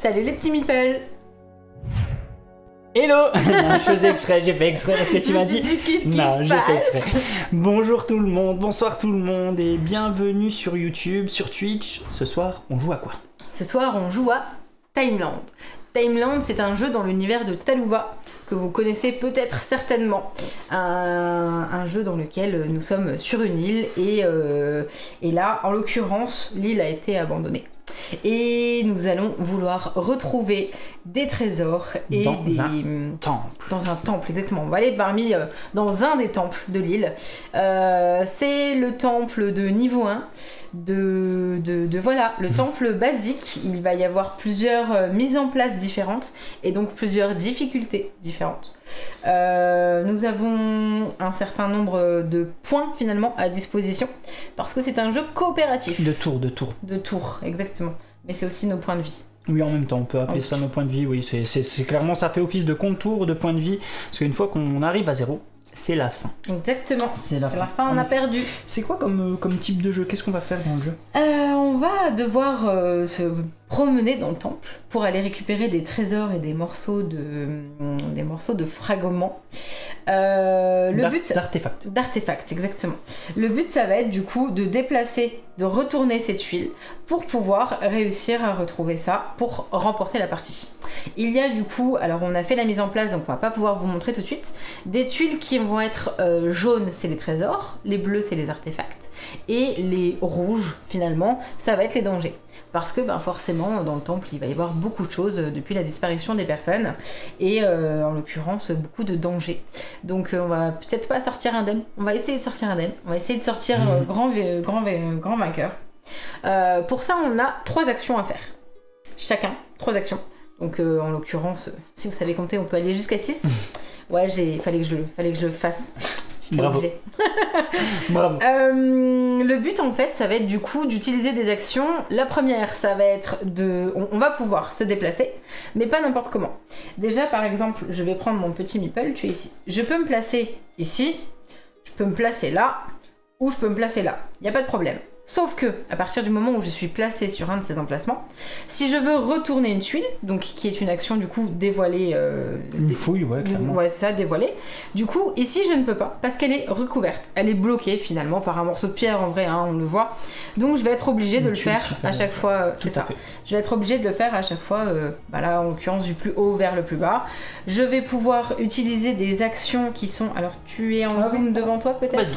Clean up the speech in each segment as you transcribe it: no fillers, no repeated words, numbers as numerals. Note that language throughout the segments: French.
Salut les petits meeples. Hello. Non, je faisais exprès, j'ai fait exprès parce que tu m'as dit. Non, j'ai fait exprès. Bonjour tout le monde, bonsoir tout le monde et bienvenue sur YouTube, sur Twitch. Ce soir, on joue à quoi? Ce soir, on joue à Timeland. Timeland, c'est un jeu dans l'univers de Talouva que vous connaissez peut-être certainement. Un jeu dans lequel nous sommes sur une île et là, en l'occurrence, l'île a été abandonnée. Et nous allons vouloir retrouver des trésors et dans un temple. Dans un temple, exactement. On va aller dans un des temples de l'île. C'est le temple de niveau 1. Voilà, le temple basique. Il va y avoir plusieurs mises en place différentes et donc plusieurs difficultés différentes. Nous avons un certain nombre de points finalement à disposition parce que c'est un jeu coopératif. De tours, exactement. Mais c'est aussi nos points de vie. Oui, en même temps, on peut appeler ça nos points de vie. Oui, c'est clairement, ça fait office de contour de points de vie parce qu'une fois qu'on arrive à 0, c'est la fin. Exactement. C'est la fin, on a perdu. C'est quoi comme type de jeu? Qu'est-ce qu'on va faire dans le jeu? On va devoir se promener dans le temple pour aller récupérer des trésors et des morceaux de fragments. D'artefacts, exactement. Le but, ça va être du coup de retourner ces tuiles pour pouvoir réussir à retrouver ça pour remporter la partie. Il y a du coup, alors on a fait la mise en place, donc on va pas pouvoir vous montrer tout de suite, des tuiles qui vont être jaunes, c'est les trésors, les bleus, c'est les artefacts, et les rouges, finalement, ça va être les dangers. Parce que forcément, dans le temple, il va y avoir beaucoup de choses depuis la disparition des personnes, et en l'occurrence, beaucoup de dangers. Donc on va peut-être pas sortir indemne, on va essayer de sortir indemne, on va essayer de sortir grand vainqueur. Pour ça, on a 3 actions à faire. Chacun, 3 actions. Donc en l'occurrence, si vous savez compter, on peut aller jusqu'à 6. Ouais, fallait que je le fasse. J'étais obligée. Bravo. Le but en fait, ça va être du coup d'utiliser des actions. La première, ça va être on va pouvoir se déplacer, mais pas n'importe comment. Déjà, par exemple, je vais prendre mon petit meeple, tu es ici. Je peux me placer ici, je peux me placer là, ou je peux me placer là. Il n'y a pas de problème. Sauf que, à partir du moment où je suis placée sur un de ces emplacements, si je veux retourner une tuile, donc qui est une action du coup dévoilée... une fouille, ouais, clairement. Ouais, c'est ça, dévoilée. Du coup, ici, je ne peux pas, parce qu'elle est recouverte. Elle est bloquée, finalement, par un morceau de pierre, en vrai, hein, on le voit. Donc, je vais être obligée de le faire à chaque fois. C'est ça. Je vais être obligée de le faire à chaque fois, là, en l'occurrence, du plus haut vers le plus bas. Je vais pouvoir utiliser des actions qui sont... Alors, tu es en zoom devant toi, peut-être? Vas-y.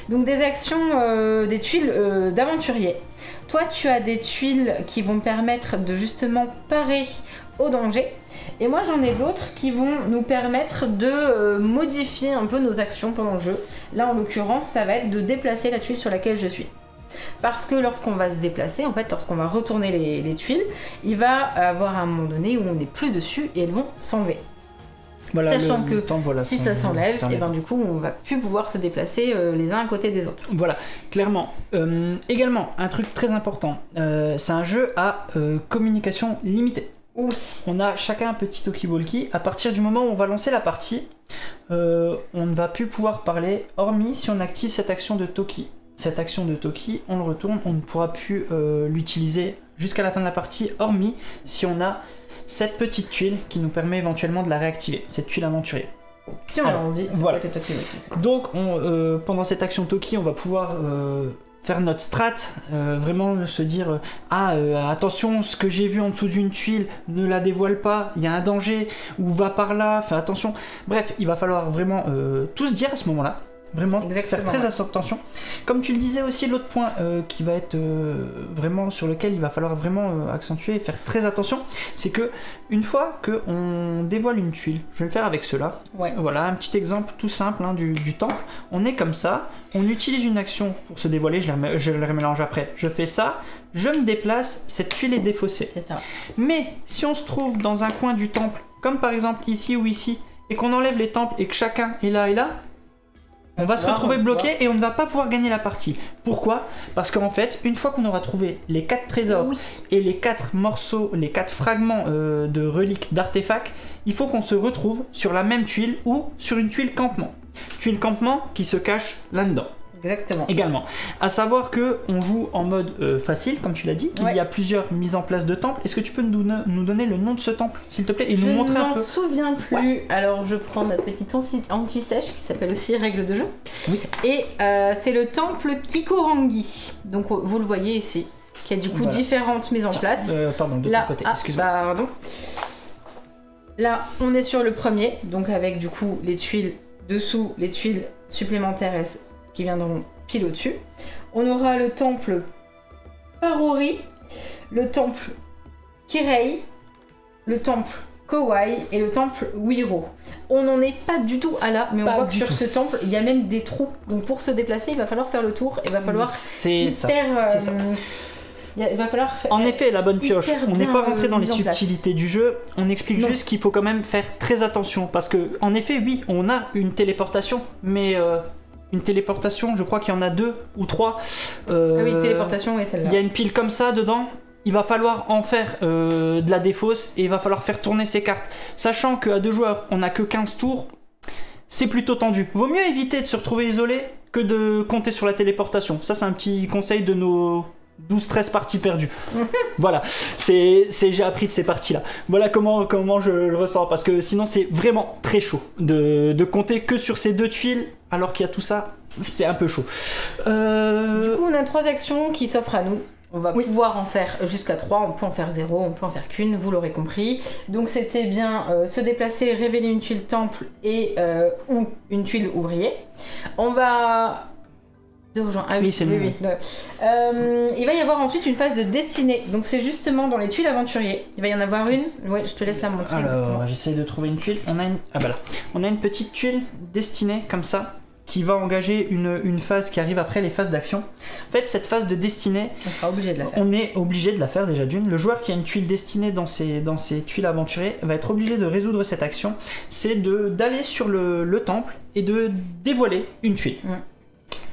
Donc, des actions, des tuiles... d'aventurier. Toi, tu as des tuiles qui vont permettre de justement parer au danger. Et moi, j'en ai d'autres qui vont nous permettre de modifier un peu nos actions pendant le jeu. Là, en l'occurrence, ça va être de déplacer la tuile sur laquelle je suis. Parce que lorsqu'on va se déplacer, en fait, lorsqu'on va retourner les tuiles, il va avoir un moment donné où on n'est plus dessus et elles vont s'enlever. Voilà, sachant que si ça s'enlève, et du coup on va plus pouvoir se déplacer les uns à côté des autres. Voilà, clairement. Également, un truc très important, c'est un jeu à communication limitée. Oui. On a chacun un petit talkie-walkie. À partir du moment où on va lancer la partie, on ne va plus pouvoir parler, hormis si on active cette action de talkie. Cette action de talkie, on le retourne, on ne pourra plus l'utiliser jusqu'à la fin de la partie, hormis si on a cette petite tuile qui nous permet éventuellement de la réactiver, cette tuile aventurier. Si on a envie, voilà. Donc pendant cette action Toki, on va pouvoir faire notre strat, vraiment se dire attention, ce que j'ai vu en dessous d'une tuile, ne la dévoile pas, il y a un danger, ou va par là, fais attention. Bref, il va falloir vraiment tout se dire à ce moment-là. Vraiment faire très attention. Comme tu le disais aussi, l'autre point qui va être vraiment sur lequel il va falloir vraiment accentuer et faire très attention, c'est que une fois qu'on dévoile une tuile, je vais le faire avec cela. Ouais. Voilà, un petit exemple tout simple du temple. On est comme ça, on utilise une action pour se dévoiler, je le remélange après. Je fais ça, je me déplace, cette tuile est défaussée. C'est ça. Mais si on se trouve dans un coin du temple, comme par exemple ici ou ici, et qu'on enlève les temples et que chacun est là et là, on va se retrouver bloqué et on ne va pas pouvoir gagner la partie. Pourquoi? Parce qu'en fait, une fois qu'on aura trouvé les 4 trésors et les 4 morceaux, les 4 fragments de reliques, d'artefacts, il faut qu'on se retrouve sur la même tuile ou sur une tuile campement. Tuile campement qui se cache là-dedans. Exactement. Également. À savoir que on joue en mode facile, comme tu l'as dit. Ouais. Il y a plusieurs mises en place de temples. Est-ce que tu peux nous donner le nom de ce temple, s'il te plaît, et Je nous montrer un m'en peu? souviens plus. Ouais. Alors je prends ma petite anti-sèche qui s'appelle aussi règle de jeu. Oui. Et c'est le temple Kikorangi. Donc vous le voyez ici, qui a du coup différentes mises en place. Pardon, de là, ton côté, excuse-moi. Pardon. Là, on est sur le premier, donc avec du coup les tuiles dessous, les tuiles supplémentaires qui viendront pile au-dessus. On aura le temple Parori, le temple Kirei, le temple Kowai et le temple Wiro. On n'en est pas du tout à là, mais on voit que sur ce temple, il y a même des trous. Donc pour se déplacer, il va falloir faire le tour, il va falloir C'est ça. Il va falloir en effet, la bonne pioche. On n'est pas rentré dans les mise en place. subtilités du jeu. On explique juste qu'il faut quand même faire très attention. Parce que, en effet, oui, on a une téléportation. Mais une téléportation, je crois qu'il y en a 2 ou 3. Ah oui, téléportation, oui, celle-là. Il y a une pile comme ça dedans. Il va falloir en faire de la défausse. Et il va falloir faire tourner ses cartes. Sachant qu'à 2 joueurs, on n'a que 15 tours. C'est plutôt tendu. Vaut mieux éviter de se retrouver isolé que de compter sur la téléportation. Ça, c'est un petit conseil de nos 12-13 parties perdues. Voilà, j'ai appris de ces parties-là. Voilà comment je le ressens, parce que sinon c'est vraiment très chaud de compter que sur ces 2 tuiles, alors qu'il y a tout ça, c'est un peu chaud. Du coup, on a 3 actions qui s'offrent à nous. On va pouvoir en faire jusqu'à 3, on peut en faire 0, on peut en faire qu'une, vous l'aurez compris. Donc c'était bien se déplacer, révéler une tuile temple et ou une tuile ouvrier. On va... Ah oui, c'est oui. Il va y avoir ensuite une phase de destinée. Donc c'est justement dans les tuiles aventuriers. Il va y en avoir une. Ouais, je te laisse la montrer. Alors, j'essaye de trouver une tuile. On a une petite tuile destinée comme ça, qui va engager une phase qui arrive après les phases d'action. En fait, cette phase de destinée, on sera obligé de la faire. On est obligé de la faire déjà d'une. Le joueur qui a une tuile destinée dans ses tuiles aventuriers va être obligé de résoudre cette action. C'est d'aller sur le temple et de dévoiler une tuile.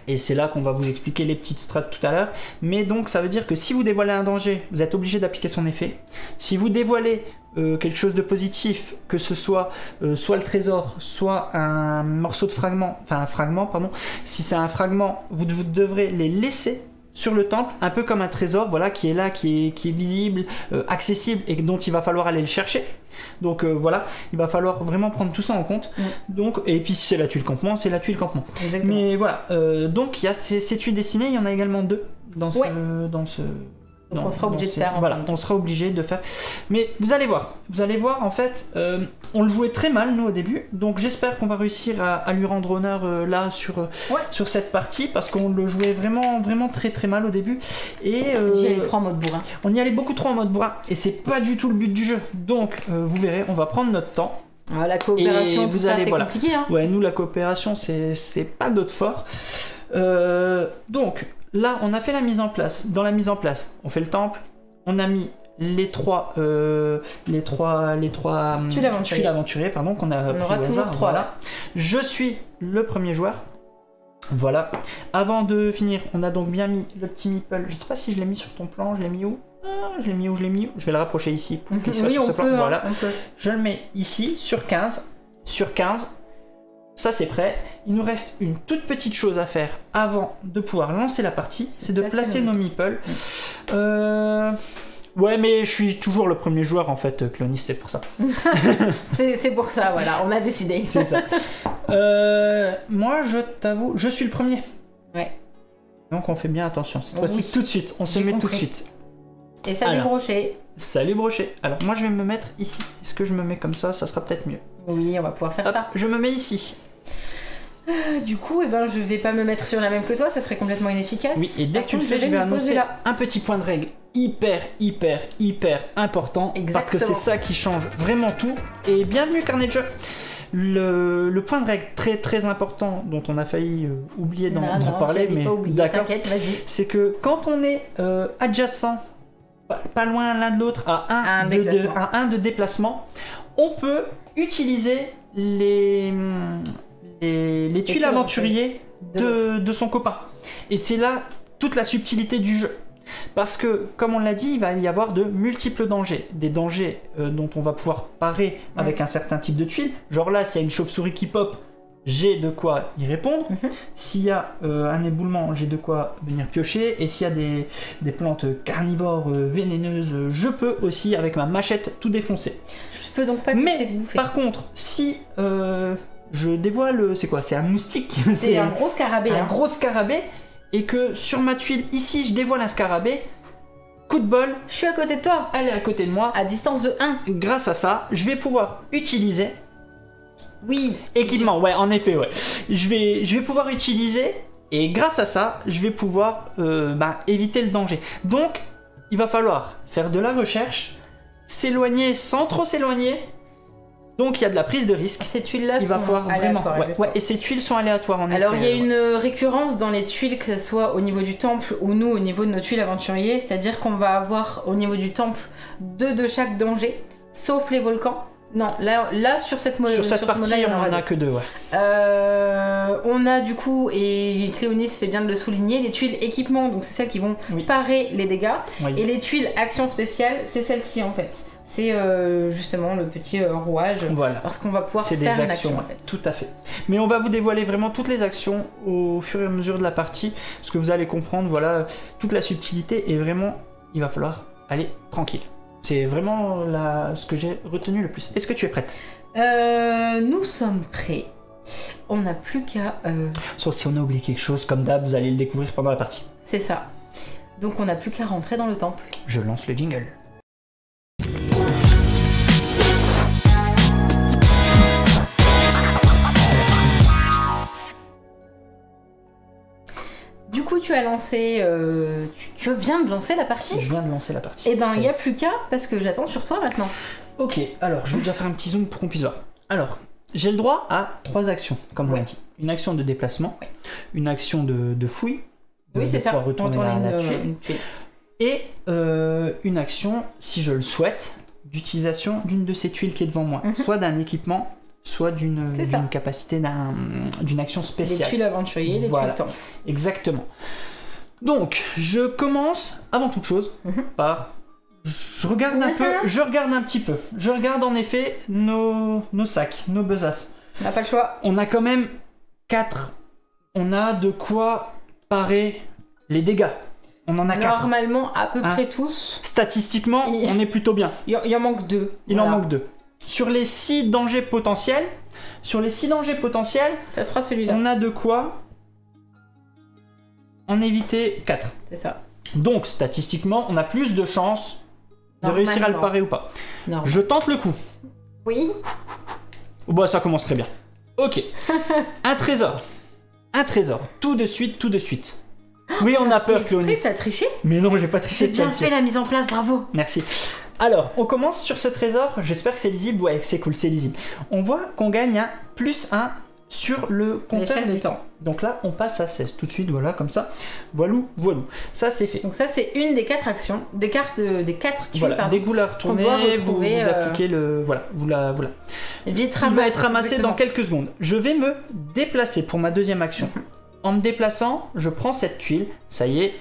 Et c'est là qu'on va vous expliquer les petites strats tout à l'heure. Mais donc ça veut dire que si vous dévoilez un danger, vous êtes obligé d'appliquer son effet. Si vous dévoilez quelque chose de positif, que ce soit soit le trésor, soit un morceau de fragment, enfin un fragment, pardon. Si c'est un fragment, vous devrez les laisser sur le temple, un peu comme un trésor, voilà, qui est là, qui est visible, accessible, et dont il va falloir aller le chercher. Donc voilà, il va falloir vraiment prendre tout ça en compte. Donc, et puis si c'est la tuile campement, c'est la tuile campement. Exactement. Mais voilà, donc il y a ces tuiles dessinées, il y en a également 2 dans ce Donc on sera obligé de faire. Voilà, on sera obligé de faire. Mais vous allez voir en fait, on le jouait très mal nous au début, donc j'espère qu'on va réussir à lui rendre honneur là sur cette partie, parce qu'on le jouait vraiment très très mal au début. Et j'y allais trop en mode bourrin. On y allait beaucoup trop en mode bourrin, et c'est pas du tout le but du jeu. Donc vous verrez, on va prendre notre temps. Ah, la coopération, tout ça, c'est compliqué. Hein. Ouais, nous la coopération, c'est pas notre fort. Donc là, on a fait la mise en place. Dans la mise en place, on fait le temple, on a mis les trois tuiles aventuriers, pardon, qu'on a pris aura au toujours hasard, 3. voilà. Je suis le premier joueur. Voilà. Avant de finir, on a donc bien mis le petit meeple. Je sais pas si je l'ai mis sur ton plan, je l'ai mis où? Je l'ai mis où? Je vais le rapprocher ici pour qu'il soit sur ce plan. Voilà. Je le mets ici sur 15. Sur 15. Ça c'est prêt. Il nous reste une toute petite chose à faire avant de pouvoir lancer la partie, c'est de placer nos meeples. Ouais, mais je suis toujours le premier joueur en fait, Clonis, c'est pour ça. c'est pour ça, voilà, on a décidé. C'est ça. Moi, je t'avoue, je suis le premier. Ouais. Donc on fait bien attention. Cette fois-ci, tout de suite, on se met tout de suite. Et salut Brochet. Salut Brochet. Alors moi, je vais me mettre ici. Est-ce que je me mets comme ça sera peut-être mieux. Oui, on va pouvoir faire ça. Je me mets ici. Du coup, je vais pas me mettre sur la même que toi, ça serait complètement inefficace. Oui, et dès que tu le fais, je vais annoncer un petit point de règle hyper important. Exactement. Parce que c'est ça qui change vraiment tout. Et bienvenue carnet de jeu. Le point de règle très important dont on a failli oublier d'en parler, mais d'accord, c'est que quand on est adjacent, pas loin l'un de l'autre, à un de déplacement, on peut utiliser les tuiles aventuriers de son copain. Et c'est là toute la subtilité du jeu. Parce que, comme on l'a dit, il va y avoir de multiples dangers. Des dangers dont on va pouvoir parer avec un certain type de tuiles. Genre là, s'il y a une chauve-souris qui pop, j'ai de quoi y répondre. S'il y a un éboulement, j'ai de quoi venir piocher. Et s'il y a des plantes carnivores vénéneuses, je peux aussi, avec ma machette, tout défoncer. Je peux donc pas tester de bouffer. Par contre, si je dévoile... C'est quoi? C'est un moustique? C'est un gros scarabée. Un gros scarabée. Et que sur ma tuile, ici, je dévoile un scarabée. Coup de bol. Je suis à côté de toi. Elle est à côté de moi. À distance de 1. Grâce à ça, je vais pouvoir utiliser... Oui. Équipement, ouais, en effet, ouais. Je vais pouvoir utiliser, et grâce à ça, je vais pouvoir éviter le danger. Donc, il va falloir faire de la recherche, s'éloigner sans trop s'éloigner. Donc, il y a de la prise de risque. Ces tuiles-là il va sont falloir vraiment, aléatoires. et ces tuiles sont aléatoires, en effet. Alors, il y a une récurrence dans les tuiles, que ce soit au niveau du temple ou nous, au niveau de nos tuiles aventuriers. C'est-à-dire qu'on va avoir, au niveau du temple, 2 de chaque danger, sauf les volcans. Non, là sur cette partie, on en a que 2, ouais. On a du coup, et Cléonis fait bien de le souligner, les tuiles équipement, donc c'est celles qui vont parer les dégâts. Oui. Et les tuiles action spéciale, c'est celle-ci en fait. C'est justement le petit rouage, voilà. Parce qu'on va pouvoir faire une action en fait. Tout à fait. Mais on va vous dévoiler vraiment toutes les actions au fur et à mesure de la partie, parce que vous allez comprendre, voilà, toute la subtilité, et vraiment, il va falloir aller tranquille. C'est vraiment ce que j'ai retenu le plus. Est-ce que tu es prête? Nous sommes prêts. On n'a plus qu'à... Sauf si on a oublié quelque chose, comme d'hab, vous allez le découvrir pendant la partie. C'est ça. Donc on n'a plus qu'à rentrer dans le temple. Je lance le jingle. Du coup, tu as lancé... tu viens de lancer la partie? Je viens de lancer la partie. Eh ben, il n'y a plus qu'à, parce que j'attends sur toi maintenant. Ok, alors, je vais déjà faire un petit zoom pour qu'on puisse voir. Alors, j'ai le droit à 3 actions, comme on l'a dit. Une action de déplacement, une action de fouille. Oui, c'est ça. Retourner une tuile. Et une action, si je le souhaite, d'utilisation d'une de ces tuiles qui est devant moi. Soit d'un équipement, soit d'une capacité, d'une action spéciale. Les tuiles aventuriers, les tuiles temps. Exactement. Donc, je commence, avant toute chose, par... Je regarde un peu, je regarde un petit peu. Je regarde en effet nos sacs, nos besaces. On n'a pas le choix. On a quand même 4. On a de quoi parer les dégâts. On en a 4. Normalement, à peu près tous. Statistiquement, on est plutôt bien. Il en manque 2. Il en manque 2. Sur les 6 dangers potentiels, ça sera celui-là. On a de quoi en éviter 4. C'est ça. Donc, statistiquement, on a plus de chances de réussir à le parer ou pas. Je tente le coup. Oui. Bon, ça commence très bien. Ok. Un trésor. Un trésor. Tout de suite. Oui, on a peur, Cléonis. T'as triché? Mais non, j'ai pas triché. J'ai bien fait la mise en place, bravo. Merci. Alors, on commence sur ce trésor. J'espère que c'est lisible. Ouais, c'est cool, c'est lisible. On voit qu'on gagne un +1 sur le compteur. L'échelle de temps. Donc là, on passe à 16 tout de suite, voilà, comme ça. Voilou. Ça, c'est fait. Donc ça, c'est une des 4 actions, des 4 tuiles, voilà, pardon. Dès que vous la retournez, vous appliquez le... Voilà, vous la... Vite Il va être ramassé dans quelques secondes. Je vais me déplacer pour ma deuxième action. En me déplaçant, je prends cette tuile. Ça y est,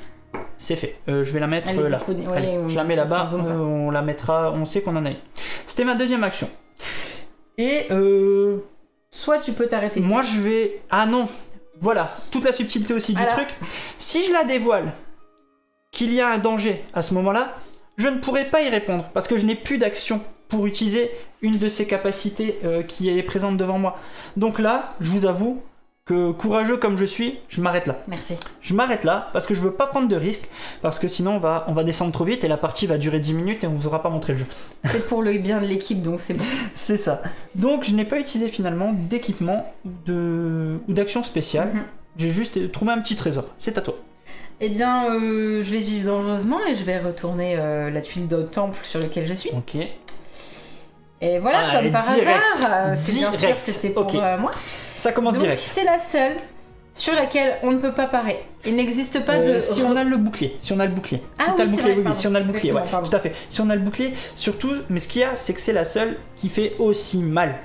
c'est fait. Je vais la mettre là. Allez, je la mets là-bas, on la mettra, on sait qu'on en a une. C'était ma deuxième action. Et... Soit tu peux t'arrêter. Moi, je vais... Ah non. Voilà, toute la subtilité aussi du truc. Si je la dévoile, qu'il y a un danger à ce moment-là, je ne pourrai pas y répondre parce que je n'ai plus d'action pour utiliser une de ces capacités qui est présente devant moi. Donc là, je vous avoue que courageux comme je suis, je m'arrête là. Merci. Je m'arrête là parce que je veux pas prendre de risques, parce que sinon on va descendre trop vite et la partie va durer 10 minutes et on vous aura pas montré le jeu. C'est pour le bien de l'équipe, donc c'est bon. C'est ça. Donc je n'ai pas utilisé finalement d'équipement ou d'action spéciale. J'ai juste trouvé un petit trésor. C'est à toi. Eh bien, je vais vivre dangereusement et je vais retourner la tuile de temple sur laquelle je suis. Ok. Et voilà, comme par hasard, c'est bien sûr c'était pour moi. Ça commence direct. Donc c'est la seule sur laquelle on ne peut pas parer. Il n'existe pas de... Si on a le bouclier. Si on a le bouclier. Si on a le bouclier, ouais, tout à fait. Si on a le bouclier, surtout, mais ce qu'il y a, c'est que c'est la seule qui fait aussi mal.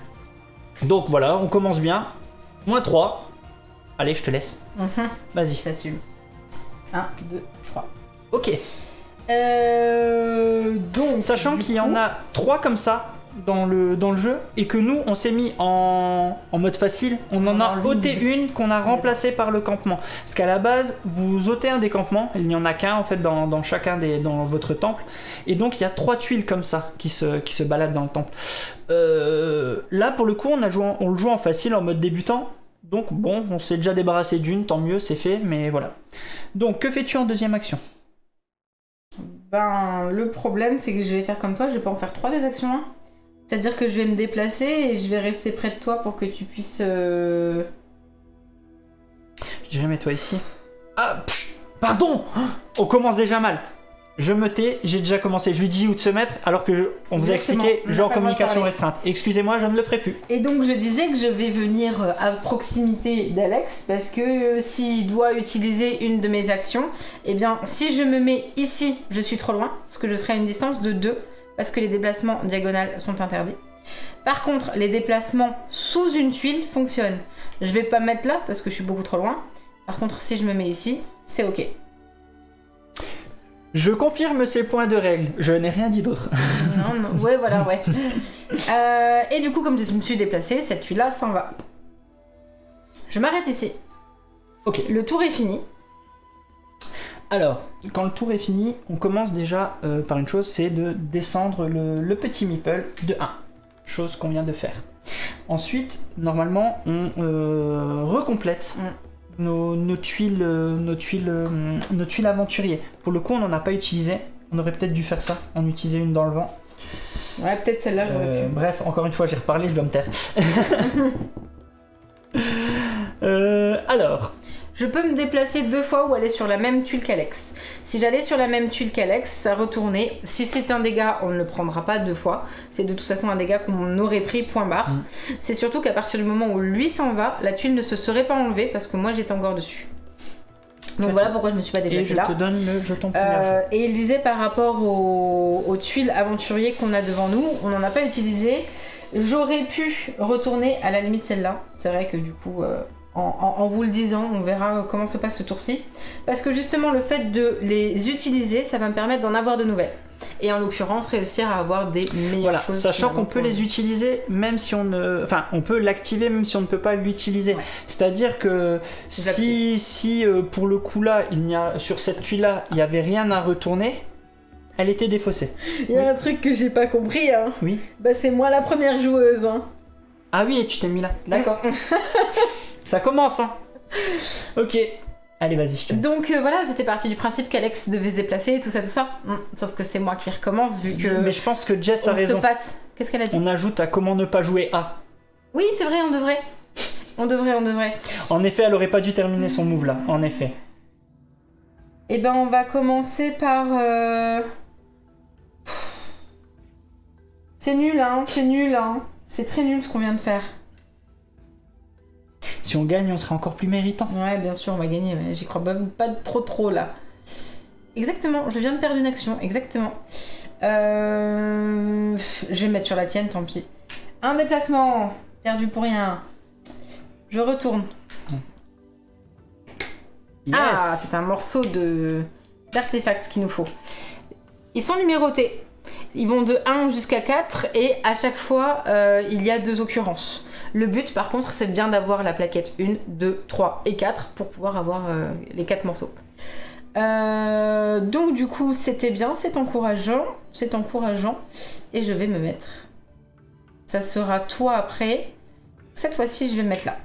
Donc voilà, on commence bien. -3. Allez, je te laisse. Vas-y. J'assume. 1, 2, 3. Ok. Donc... Sachant qu'il y en a 3 comme ça, dans le jeu et que nous on s'est mis en mode facile, on en a ôté une qu'on a remplacée par le campement. Parce qu'à la base, vous ôtez un des campements, il n'y en a qu'un en fait dans chacun dans votre temple, et donc il y a 3 tuiles comme ça qui se baladent dans le temple. Là pour le coup on le joue en facile, en mode débutant. Donc bon, on s'est déjà débarrassé d'une, tant mieux, c'est fait, mais voilà. Donc que fais-tu en deuxième action? Ben, le problème, c'est que je vais faire comme toi, je vais pas en faire 3 des actions 1. C'est-à-dire que je vais me déplacer et je vais rester près de toi pour que tu puisses... Je dirais, mets-toi ici. Ah, pardon. On commence déjà mal. Je me tais, j'ai déjà commencé. Je lui dis où de se mettre, alors que on vous a expliqué, jeu en communication restreinte. Excusez-moi, je ne le ferai plus. Et donc je disais que je vais venir à proximité d'Alex, parce que s'il doit utiliser une de mes actions, eh bien si je me mets ici, je suis trop loin, parce que je serai à une distance de 2, parce que les déplacements diagonales sont interdits. Par contre, les déplacements sous une tuile fonctionnent. Je vais pas me mettre là, parce que je suis beaucoup trop loin. Par contre, si je me mets ici, c'est ok. Je confirme ces points de règle, je n'ai rien dit d'autre. Non, ouais, voilà, ouais. Et du coup, comme je me suis déplacée, cette tuile-là s'en va. Je m'arrête ici. Ok. Le tour est fini. Alors, quand le tour est fini, on commence déjà par une chose, c'est de descendre le petit meeple de 1. Chose qu'on vient de faire. Ensuite, normalement, on recomplète nos tuiles aventuriers. Pour le coup, on n'en a pas utilisé. On aurait peut-être dû faire ça, en utiliser une dans le vent. Ouais, peut-être celle-là, j'aurais pu. Bref, encore une fois, j'ai reparlé, je dois me taire. Alors... Je peux me déplacer 2 fois ou aller sur la même tuile qu'Alex. Si j'allais sur la même tuile qu'Alex, ça retournait. Si c'est un dégât, on ne le prendra pas 2 fois. C'est de toute façon un dégât qu'on aurait pris, point barre. C'est surtout qu'à partir du moment où lui s'en va, la tuile ne se serait pas enlevée parce que moi j'étais encore dessus. Donc voilà pourquoi je me suis pas déplacée là. Et je te donne le jeton première. Et il disait par rapport aux tuiles aventuriers qu'on a devant nous, on n'en a pas utilisé. J'aurais pu retourner à la limite celle-là. C'est vrai que du coup... En vous le disant, on verra comment se passe ce tour-ci. Parce que justement, le fait de les utiliser, ça va me permettre d'en avoir de nouvelles. Et en l'occurrence, réussir à avoir des meilleures choses. Sachant qu'on peut les utiliser même si on ne... Enfin, on peut l'activer même si on ne peut pas l'utiliser. Ouais. C'est-à-dire que si pour le coup là, sur cette tuile-là, il n'y avait rien à retourner, elle était défaussée. Il y a un truc que j'ai pas compris, hein. Oui. Bah c'est moi la première joueuse, hein. Ah oui, et tu t'es mis là. D'accord. Ça commence, hein. Ok. Allez, vas-y, je te laisse. Donc voilà, j'étais partie du principe qu'Alex devait se déplacer, tout ça. Sauf que c'est moi qui recommence, vu que... Mais je pense que Jess a raison. Qu'est-ce qu'elle a dit? On ajoute à comment ne pas jouer A. Oui, c'est vrai, on devrait. On devrait. En effet, elle aurait pas dû terminer son move là, en effet. Eh ben, on va commencer par... C'est nul, hein. C'est très nul ce qu'on vient de faire. Si on gagne, on sera encore plus méritant. Ouais, bien sûr, on va gagner. Mais j'y crois pas trop là. Exactement, je viens de perdre une action. Exactement. Je vais me mettre sur la tienne, tant pis. Un déplacement. Perdu pour rien. Je retourne. Yes. Ah, c'est un morceau d'artefact qu'il nous faut. Ils sont numérotés. Ils vont de 1 jusqu'à 4 et à chaque fois, il y a 2 occurrences. Le but, par contre, c'est bien d'avoir la plaquette 1, 2, 3 et 4 pour pouvoir avoir les 4 morceaux. Donc, du coup, c'était bien, c'est encourageant. Et je vais me mettre. Ça sera toi après. Cette fois-ci, je vais me mettre là.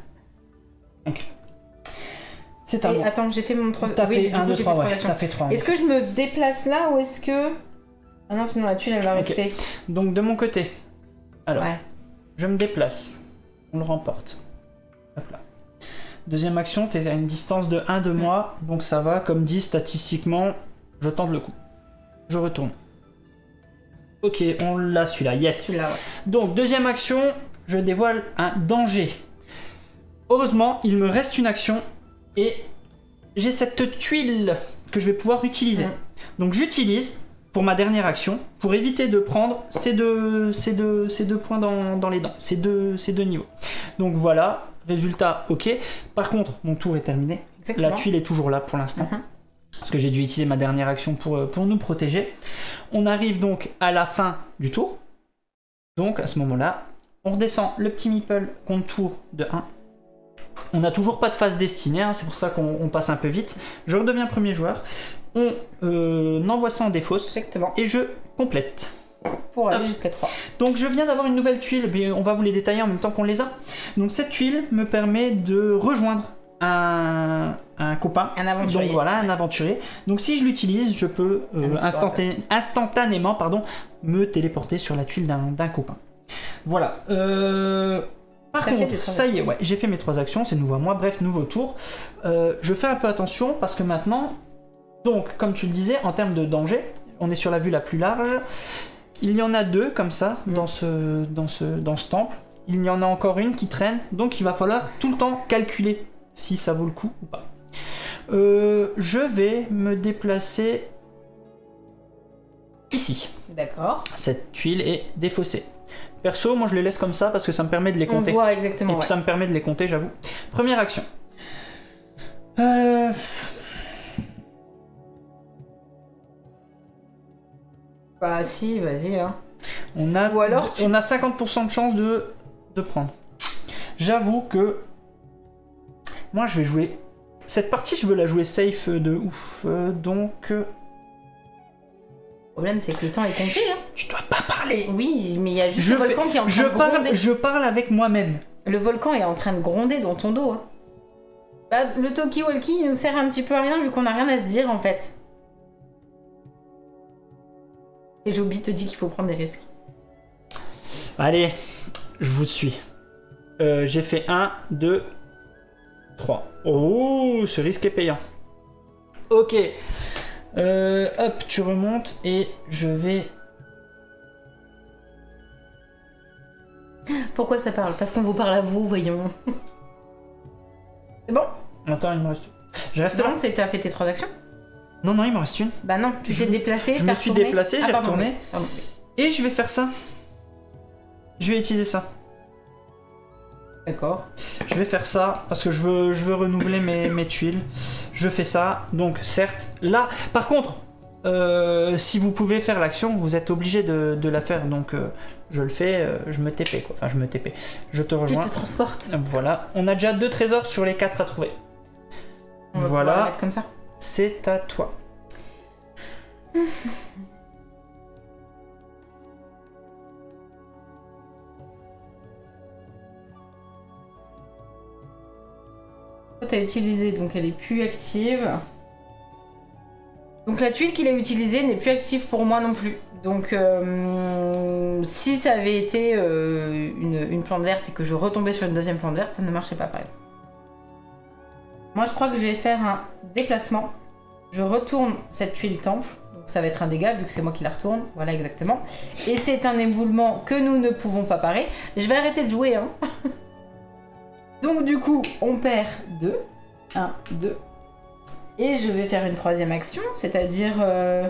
Ok. C'est à moi. Attends, j'ai fait mon 3. T'as fait 1, 2, 3, ouais. T'as fait 3. Est-ce que je me déplace là ou est-ce que... Ah non, sinon la tuile, elle va rester. Donc, de mon côté, alors, ouais. Je me déplace. On le remporte. Hop là. Deuxième action, t'es à une distance de 1 de moi, donc ça va, comme dit statistiquement, je tente le coup. Je retourne. Ok, on l'a celui-là, yes. Celui-là, ouais. Donc, deuxième action, je dévoile un danger. Heureusement, il me reste une action, et j'ai cette tuile que je vais pouvoir utiliser. Donc j'utilise, pour ma dernière action, pour éviter de prendre ces deux points dans les dents, ces deux niveaux. Donc voilà, résultat ok. Par contre, mon tour est terminé. Exactement. La tuile est toujours là pour l'instant. Parce que j'ai dû utiliser ma dernière action pour nous protéger. On arrive donc à la fin du tour. Donc à ce moment-là, on redescend le petit meeple contour de 1. On n'a toujours pas de phase destinée, hein, c'est pour ça qu'on passe un peu vite. Je redeviens premier joueur. On envoie ça en défausse. Exactement. Et je complète. Pour aller jusqu'à 3. Donc je viens d'avoir une nouvelle tuile, mais on va vous les détailler en même temps qu'on les a. Donc cette tuile me permet de rejoindre un copain. Un aventurier. Donc voilà, un aventurier. Donc si je l'utilise, je peux instantanément me téléporter sur la tuile d'un copain. Voilà. Par contre, ça y est, ouais, j'ai fait mes 3 actions, c'est nouveau à moi, bref, nouveau tour. Je fais un peu attention parce que maintenant, donc comme tu le disais, en termes de danger, on est sur la vue la plus large. Il y en a 2 comme ça dans ce temple. Il y en a encore une qui traîne, donc il va falloir tout le temps calculer si ça vaut le coup ou pas. Je vais me déplacer ici. D'accord. Cette tuile est défaussée. Perso, moi je les laisse comme ça parce que ça me permet de les compter. On voit exactement. Et puis ça me permet de les compter, j'avoue. Première action. Bah si, vas-y. Hein. On a 50% de chance de prendre. J'avoue que moi je vais jouer... Cette partie je veux la jouer safe de ouf. Donc... Le problème c'est que le temps est compté. Hein. Tu dois pas parler. Oui, mais il y a juste le volcan qui est en train de gronder. Je parle avec moi-même. Le volcan est en train de gronder dans ton dos. Hein. Bah, le talkie-walkie il nous sert un petit peu à rien vu qu'on a rien à se dire en fait. Et Joby te dit qu'il faut prendre des risques. Allez, je vous suis. J'ai fait 1, 2, 3. Oh, ce risque est payant. Ok. Hop, tu remontes et je vais... Pourquoi ça parle? Parce qu'on vous parle à vous, voyons. C'est bon? Attends, il me reste... Je reste là. C'est que t'as fait tes 3 actions? Non, il me reste une. Bah non, tu t'es déplacé, je me suis déplacé, j'ai retourné. Pardon. Et je vais faire ça. Je vais utiliser ça. D'accord. Je vais faire ça parce que je veux renouveler mes tuiles. Je fais ça. Donc certes, là, par contre, si vous pouvez faire l'action, vous êtes obligé de la faire. Donc je le fais, je me TP quoi. Enfin, je me TP. Je te rejoins. Tu te transportes. Voilà. On a déjà 2 trésors sur les 4 à trouver. On va pouvoir la mettre comme ça. C'est à toi. T'as utilisé, donc elle est plus active. Donc la tuile qu'il a utilisée n'est plus active pour moi non plus. Donc si ça avait été une plante verte et que je retombais sur une deuxième plante verte, ça ne marchait pas pareil. Moi je crois que je vais faire un déplacement. Je retourne cette tuile temple. Donc ça va être un dégât vu que c'est moi qui la retourne. Voilà exactement. Et c'est un éboulement que nous ne pouvons pas parer. Je vais arrêter de jouer hein. Donc du coup, on perd 2. 1, 2. Et je vais faire une 3e action, c'est-à-dire... Ah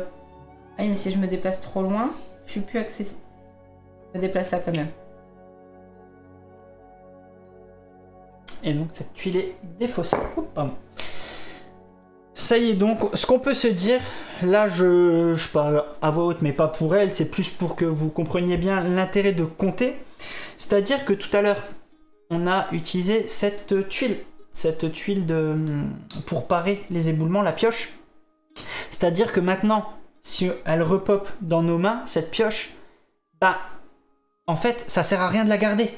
mais si je me déplace trop loin, je suis plus accessible. Je me déplace là quand même. Et donc cette tuile est défaussée. Oh, pardon. Ça y est donc, ce qu'on peut se dire, là je parle à voix haute mais pas pour elle, c'est plus pour que vous compreniez bien l'intérêt de compter. C'est-à-dire que tout à l'heure, on a utilisé cette tuile pour parer les éboulements, la pioche. C'est-à-dire que maintenant, si elle repop dans nos mains, cette pioche, bah, en fait, ça sert à rien de la garder.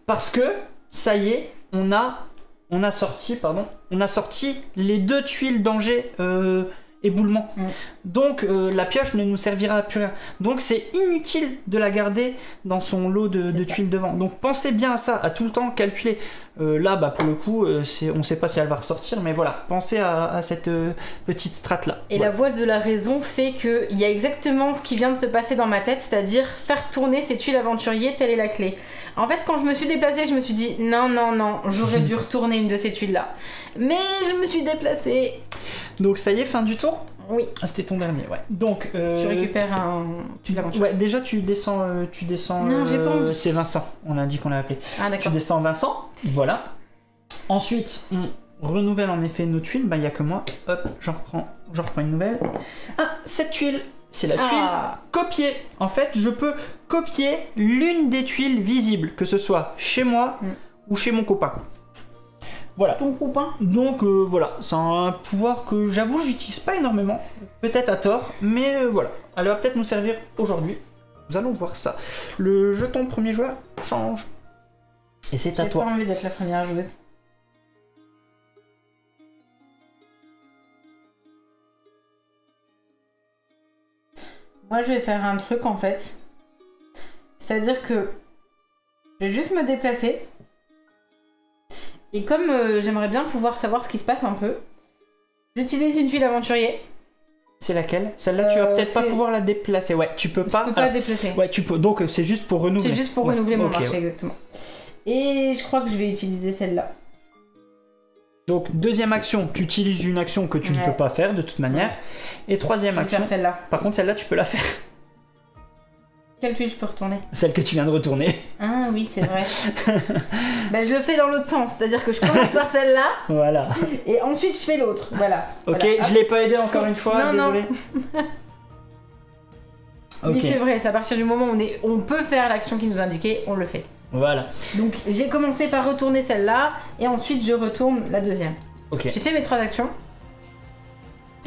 Parce que, ça y est, on a sorti les 2 tuiles danger éboulement. Donc la pioche ne nous servira à plus rien. Donc c'est inutile de la garder dans son lot de tuiles devant. Donc pensez bien à ça, à tout le temps calculer. Là, bah, pour le coup, on ne sait pas si elle va ressortir, mais voilà, pensez à cette petite strate là. Et voilà. La voile de la raison fait qu'il y a exactement ce qui vient de se passer dans ma tête, c'est-à-dire faire tourner ces tuiles aventuriers, telle est la clé. En fait, quand je me suis déplacée, je me suis dit non, j'aurais dû retourner une de ces tuiles là. Mais je me suis déplacée. Donc ça y est, fin du tour? Oui. Ah, c'était ton dernier, ouais. Donc tu récupères un... Tu l'aventures. Ouais, déjà tu descends... Non, j'ai pas envie. C'est Vincent, on a dit qu'on l'a appelé. Ah d'accord. Tu descends Vincent, voilà. Ensuite, on renouvelle en effet nos tuiles. Bah, il n'y a que moi. Hop, j'en reprends une nouvelle. Ah, cette tuile, c'est la tuile Ah. copier. En fait, je peux copier l'une des tuiles visibles, que ce soit chez moi ou chez mon copain. Voilà. Ton copain. Donc voilà, c'est un pouvoir que j'avoue j'utilise pas énormément, peut-être à tort, mais voilà. Elle va peut-être nous servir aujourd'hui. Nous allons voir ça. Le jeton premier joueur change. Et c'est à J'ai toi. pas envie d'être la première joueuse. Moi, je vais faire un truc en fait. C'est-à-dire que je vais juste me déplacer. Et comme j'aimerais bien pouvoir savoir ce qui se passe un peu, j'utilise une tuile aventurier. C'est laquelle? Celle-là, tu vas peut-être pas c'est- pouvoir la déplacer. Ouais, tu peux pas. Je peux pas la déplacer. Ouais, tu peux. Donc c'est juste pour renouveler. C'est juste pour Ouais. renouveler mon Ok, marché, ouais. exactement. Et je crois que je vais utiliser celle-là. Donc deuxième action, tu utilises une action que tu ne Ouais. peux pas faire de toute manière. Et troisième Je vais action. faire celle-là. Par contre, celle-là, tu peux la faire. Quelle tuile je peux retourner? Celle que tu viens de retourner. Ah oui, c'est vrai. Ben, je le fais dans l'autre sens, c'est-à-dire que je commence par celle-là Voilà. et ensuite je fais l'autre. Voilà. Ok, Voilà. je l'ai pas aidé encore une fois, Non, non. désolé. Oui, Ok, c'est vrai, c'est à partir du moment où on peut faire l'action qui nous indiquait, on le fait. voilà. Donc j'ai commencé par retourner celle-là et ensuite je retourne la deuxième. Ok. J'ai fait mes 3 actions.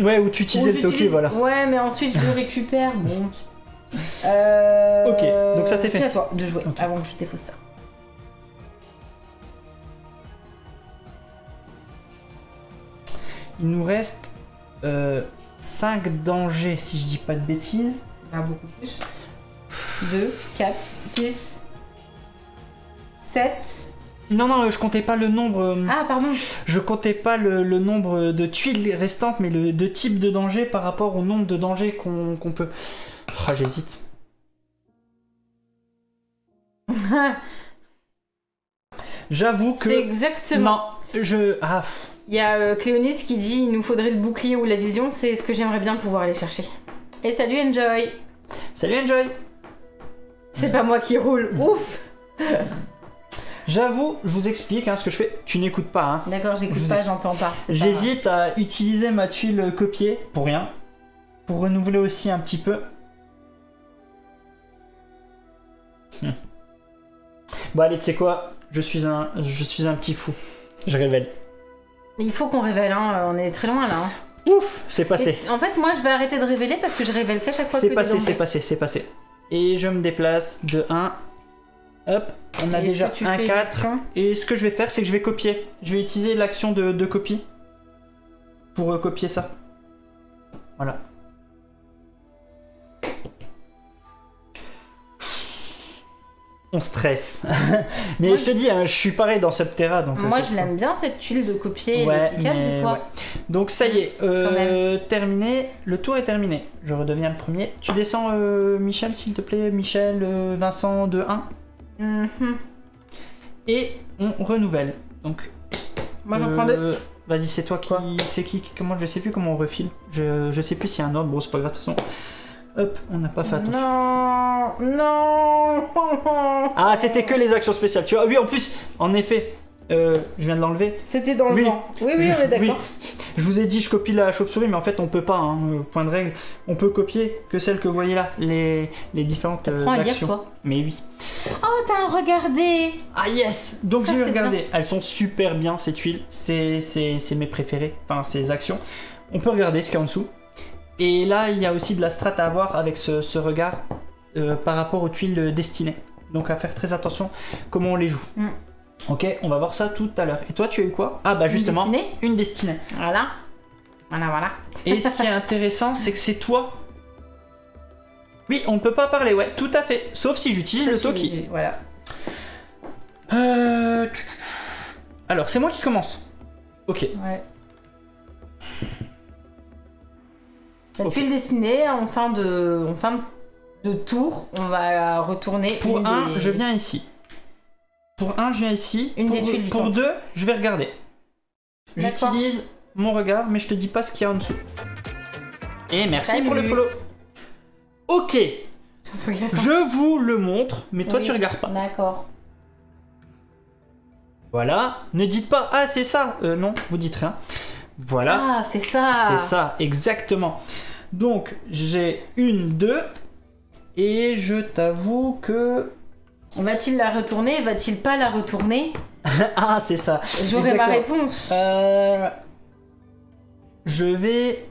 Ouais, où tu Où utilisais le toki, j'utilise- voilà. Ouais, mais ensuite je le récupère. Bon. Ok, donc ça, c'est fait. C'est à toi de jouer Ok. avant que je défausse ça. Il nous reste 5 dangers, si je dis pas de bêtises. Ah, beaucoup plus. 2, 4, 6, 7. Non, non, je comptais pas le nombre. Ah, pardon. Je comptais pas le nombre de tuiles restantes, mais de types de dangers par rapport au nombre de dangers qu'on peut. Oh, j'hésite. J'avoue que. C'est exactement. Non, je. Ah. Il y a Cléonis qui dit il nous faudrait le bouclier ou la vision, c'est ce que j'aimerais bien pouvoir aller chercher. Et salut Enjoy. Salut Enjoy. C'est pas moi qui roule, ouf. J'avoue, je vous explique hein, ce que je fais. Tu n'écoutes pas, hein. D'accord, j'écoute Je vous pas, ai- j'entends pas. c'est pas J'hésite à utiliser ma tuile copier pour rien. Pour renouveler aussi un petit peu. Bon allez, tu sais quoi, je suis un petit fou. Je révèle. grave. Il faut qu'on révèle, hein, on est très loin là. Hein. Ouf, c'est passé. Et, en fait, moi je vais arrêter de révéler parce que je révèle qu'à chaque fois que C'est des passé, dangers. c'est passé, c'est passé. Et je me déplace de 1. Hop, on a Et est-ce déjà que tu un fais 4. l'action Et ce que je vais faire, c'est que je vais copier. Je vais utiliser l'action de copie. Pour copier ça. Voilà. On stresse. Mais Moi, je te dis, hein, je suis pareil dans Subterra. Donc, Moi c'est je ça. l'aime bien cette tuile de copier, elle Ouais, est efficace mais des fois. ouais. Donc ça y est, même. terminé. Le tour est terminé. Je redeviens le premier. Tu descends Michel, s'il te plaît. Michel, Vincent de 1. Mhm. Et on renouvelle. Donc, Moi j'en prends 2. Vas-y, c'est toi qui. Quoi C'est qui comment je sais plus comment on refile. Je sais plus s'il y a un ordre. Bon, c'est pas grave de toute façon. Hop, on n'a pas fait attention. Non, non. Ah, c'était que les actions spéciales. Tu vois, oui, en plus, en effet, je viens de l'enlever. C'était dans le Oui. vent. Oui, oui, on est d'accord. Je vous ai dit, je copie la chauve-souris, mais en fait, on peut pas. Hein, point de règle. On peut copier que celles que vous voyez là, les différentes Prends à lire, actions. toi. Mais oui. Oh, t'as regardé. Ah yes. Donc Ça, j'ai c'est regardé. bien. Elles sont super bien ces tuiles. C'est mes préférées. Enfin, ces actions. On peut regarder ce qu'il y a en dessous. Et là, il y a aussi de la strat à avoir avec ce regard par rapport aux tuiles destinées. Donc à faire très attention comment on les joue. Mm. Ok, on va voir ça tout à l'heure. Et toi, tu as eu quoi? Ah bah justement, destinée une destinée. Voilà. Voilà, voilà. Et ce qui est intéressant, c'est que c'est toi. Oui, on ne peut pas parler, ouais, tout à fait. Sauf si j'utilise le Toki. Voilà. Alors, c'est moi qui commence. Ok. Ouais. La Ok. tuile destinée, en fin de tour, on va retourner. Pour une un, des- je viens ici. Pour un, je viens ici. Une pour des tuiles du pour temps. deux, je vais regarder. D'accord. J'utilise mon regard, mais je te dis pas ce qu'il y a en dessous. Et merci Salut. pour le follow. Ok, je vous le montre, mais toi Oui. tu regardes pas. D'accord. Voilà, ne dites pas ah c'est ça. Non, vous dites rien. Voilà. Ah, c'est ça. C'est ça, exactement. Donc, j'ai 1, 2. Et je t'avoue que... Va-t-il la retourner? Va-t-il pas la retourner? Ah, c'est ça. J'aurai ma Exactement. réponse. Je vais...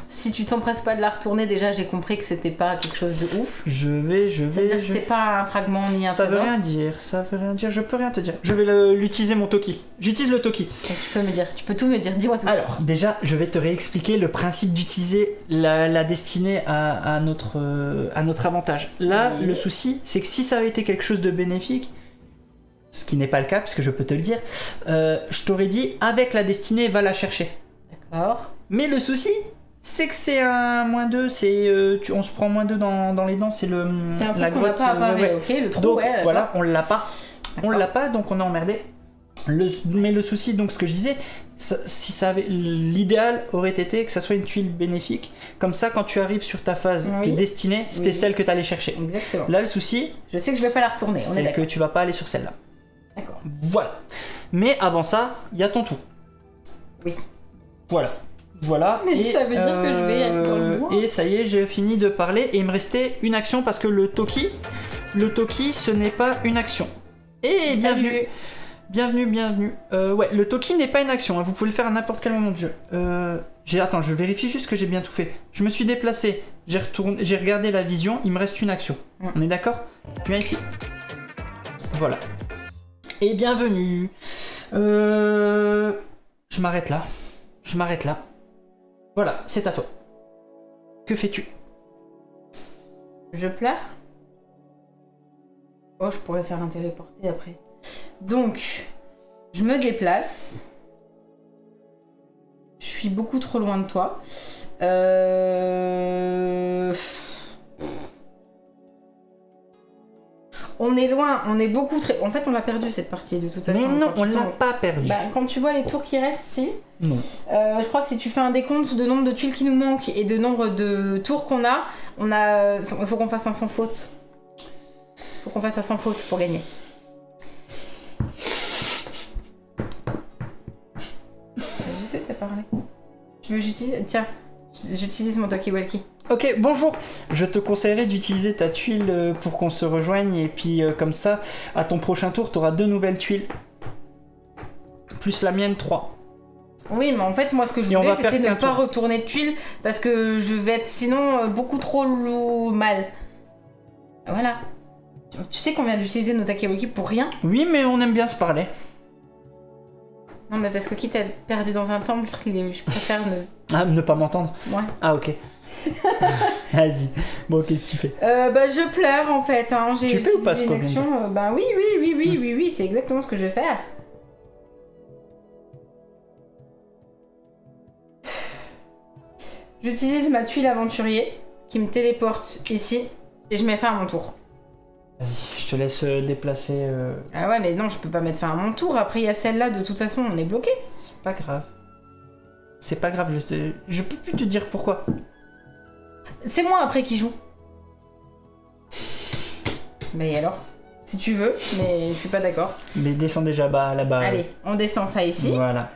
Si tu t'empresses pas de la retourner, déjà j'ai compris que c'était pas quelque chose de ouf. C'est-à-dire que c'est pas un fragment ni un Ça veut trésor. rien dire, je peux rien te dire. Je vais l'utiliser mon Toki. J'utilise le Toki. Donc, tu peux me dire, tu peux tout me dire, dis-moi tout. Alors, déjà, je vais te réexpliquer le principe d'utiliser la destinée à notre avantage. Là, Oui. le souci, c'est que si ça avait été quelque chose de bénéfique, ce qui n'est pas le cas, puisque je peux te le dire, je t'aurais dit, avec la destinée, va la chercher. D'accord. Mais le souci, c'est que c'est un -2, on se prend -2 dans les dents, c'est C'est un truc la qu'on va grotte. pas apparaître, ouais. ok, le trou, Donc ouais. voilà, on l'a pas. On D'accord. l'a pas, donc on est emmerdé. Mais le souci, donc ce que je disais, l'idéal aurait été que ça soit une tuile bénéfique. Comme ça, quand tu arrives sur ta phase Oui. de destinée, c'était Oui. celle que tu allais chercher. Exactement. Là, le souci, Je sais que je vais pas la retourner, on est c'est que d'accord. tu vas pas aller sur celle-là. D'accord. Voilà. Mais avant ça, il y a ton tour. Oui. Voilà. Mais et, ça veut dire que je vais être dans le noir. Et ça y est, j'ai fini de parler et il me restait une action parce que le Toki, ce n'est pas une action. Et bienvenue. Salut. Bienvenue. Ouais, le Toki n'est pas une action, hein, vous pouvez le faire à n'importe quel moment de jeu. Attends, je vérifie juste que j'ai bien tout fait. Je me suis déplacé, j'ai regardé la vision, il me reste une action. On est d'accord? Tu viens ici. Voilà. Et bienvenue. Je m'arrête là. Voilà, c'est à toi. Que fais-tu? Je pleure. Oh, je pourrais faire un téléporté après. Donc, je me déplace. Je suis beaucoup trop loin de toi. On est loin, on est beaucoup très... En fait, on l'a perdu cette partie de toute façon. Mais non, Quand on tu l'a tombes. pas perdu. Bah, quand tu vois les tours qui restent, si. Non. Je crois que si tu fais un décompte de nombre de tuiles qui nous manquent et de nombre de tours qu'on a, il faut qu'on fasse un sans faute. Faut qu'on fasse un sans faute pour gagner. Je sais que t'as parlé. Tu veux que j'utilise... Tiens, j'utilise mon talkie-walkie. Ok, bonjour. Je te conseillerais d'utiliser ta tuile pour qu'on se rejoigne et puis comme ça, à ton prochain tour, tu auras 2 nouvelles tuiles. Plus la mienne, 3. Oui, mais en fait, moi, ce que je Et on voulais, va faire c'était ne qu'un pas tour. retourner de tuiles parce que je vais être sinon beaucoup trop mal. Voilà. Tu sais qu'on vient d'utiliser nos talkie-walkie pour rien? Oui, mais on aime bien se parler. Non, mais parce que quitte à être perdu dans un temple, je préfère ne... Ah, ne pas m'entendre. Ouais. Ah, ok. Vas-y. Bon, qu'est-ce que tu fais? Bah, je pleure en fait. Hein. J'ai Tu fais ou pas utilisé ce une qu'on vient action. Bah oui, c'est exactement ce que je vais faire. J'utilise ma tuile aventurier qui me téléporte ici et je mets fin à mon tour. Vas-y, je te laisse déplacer. Ah ouais, mais non, je peux pas mettre fin à mon tour. Après, il y a celle-là, de toute façon, on est bloqué. C'est pas grave. C'est pas grave, je sais. Je peux plus te dire pourquoi. C'est moi après qui joue. Mais alors? Si tu veux, mais je suis pas d'accord. Mais descends déjà là-bas. Allez, on descend ça ici. Voilà.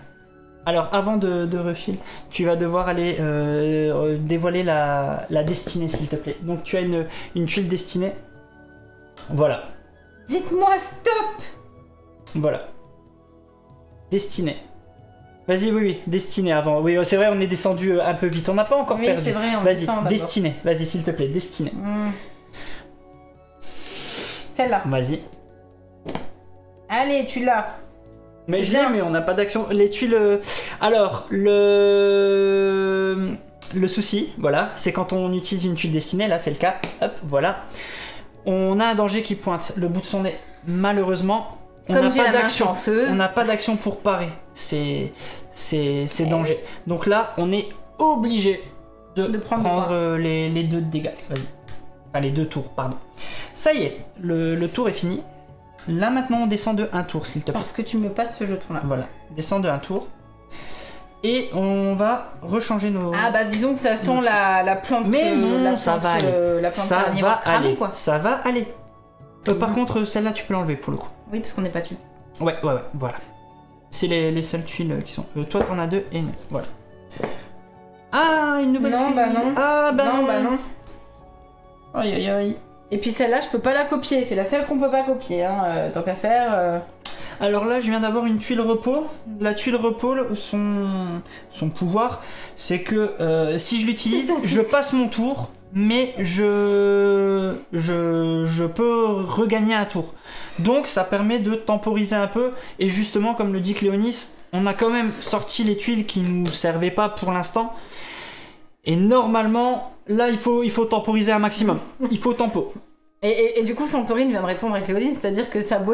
Alors, avant de refiler, tu vas devoir aller dévoiler la destinée, s'il te plaît. Donc, tu as une tuile destinée. Voilà. Dites-moi stop! Voilà. Destinée. Vas-y, oui, destinée avant. Oui, c'est vrai, on est descendu un peu vite. On n'a pas encore Oui, perdu. c'est vrai, on Vas-y, descend d'abord. destinée. Vas-y, s'il te plaît, destinée. Celle-là. Vas-y. Allez, tu l'as. Mais C'est je l'ai, bien. mais on n'a pas d'action. Les tuiles. Alors, le souci, voilà, c'est quand on utilise une tuile destinée, là c'est le cas, hop, voilà. On a un danger qui pointe le bout de son nez. Malheureusement, on Comme n'a j'ai pas la main d'action. chanceuse. On n'a pas d'action pour parer. C'est Eh danger. Donc là, on est obligé de prendre prendre les 2 dégâts. Vas-y. Enfin, les 2 tours, pardon. Ça y est, le tour est fini. Là maintenant, on descend de 1 tour, s'il te plaît. Parce que tu me passes ce jeton-là. Voilà, descend de 1 tour. Et on va rechanger nos... Ah bah disons que ça sent la plante. Mais non, la ça plante, va aller. La plante Ça carnivore va cramée, aller. quoi. Ça va aller. Par contre, celle-là, tu peux l'enlever pour le coup. Oui, parce qu'on n'est pas dessus. Ouais, voilà. C'est les seules tuiles qui sont... toi, t'en as 2 et une. Voilà. Ah, une nouvelle Non, tuile. bah non. Ah, bah non. Bah non. Aïe, aïe, aïe. Et puis celle-là, je peux pas la copier. C'est la seule qu'on peut pas copier. Hein. Tant qu'à faire. Alors là, je viens d'avoir une tuile repos. La tuile repos, son pouvoir, c'est que si je l'utilise, je passe mon tour, mais je peux regagner un tour. Donc ça permet de temporiser un peu. Et justement, comme le dit Cléonis, on a quand même sorti les tuiles qui nous servaient pas pour l'instant. Et normalement, là, il faut temporiser un maximum. Il faut tempo. Et du coup, Santorine vient de répondre avec Cléodine, c'est-à-dire que ça a beau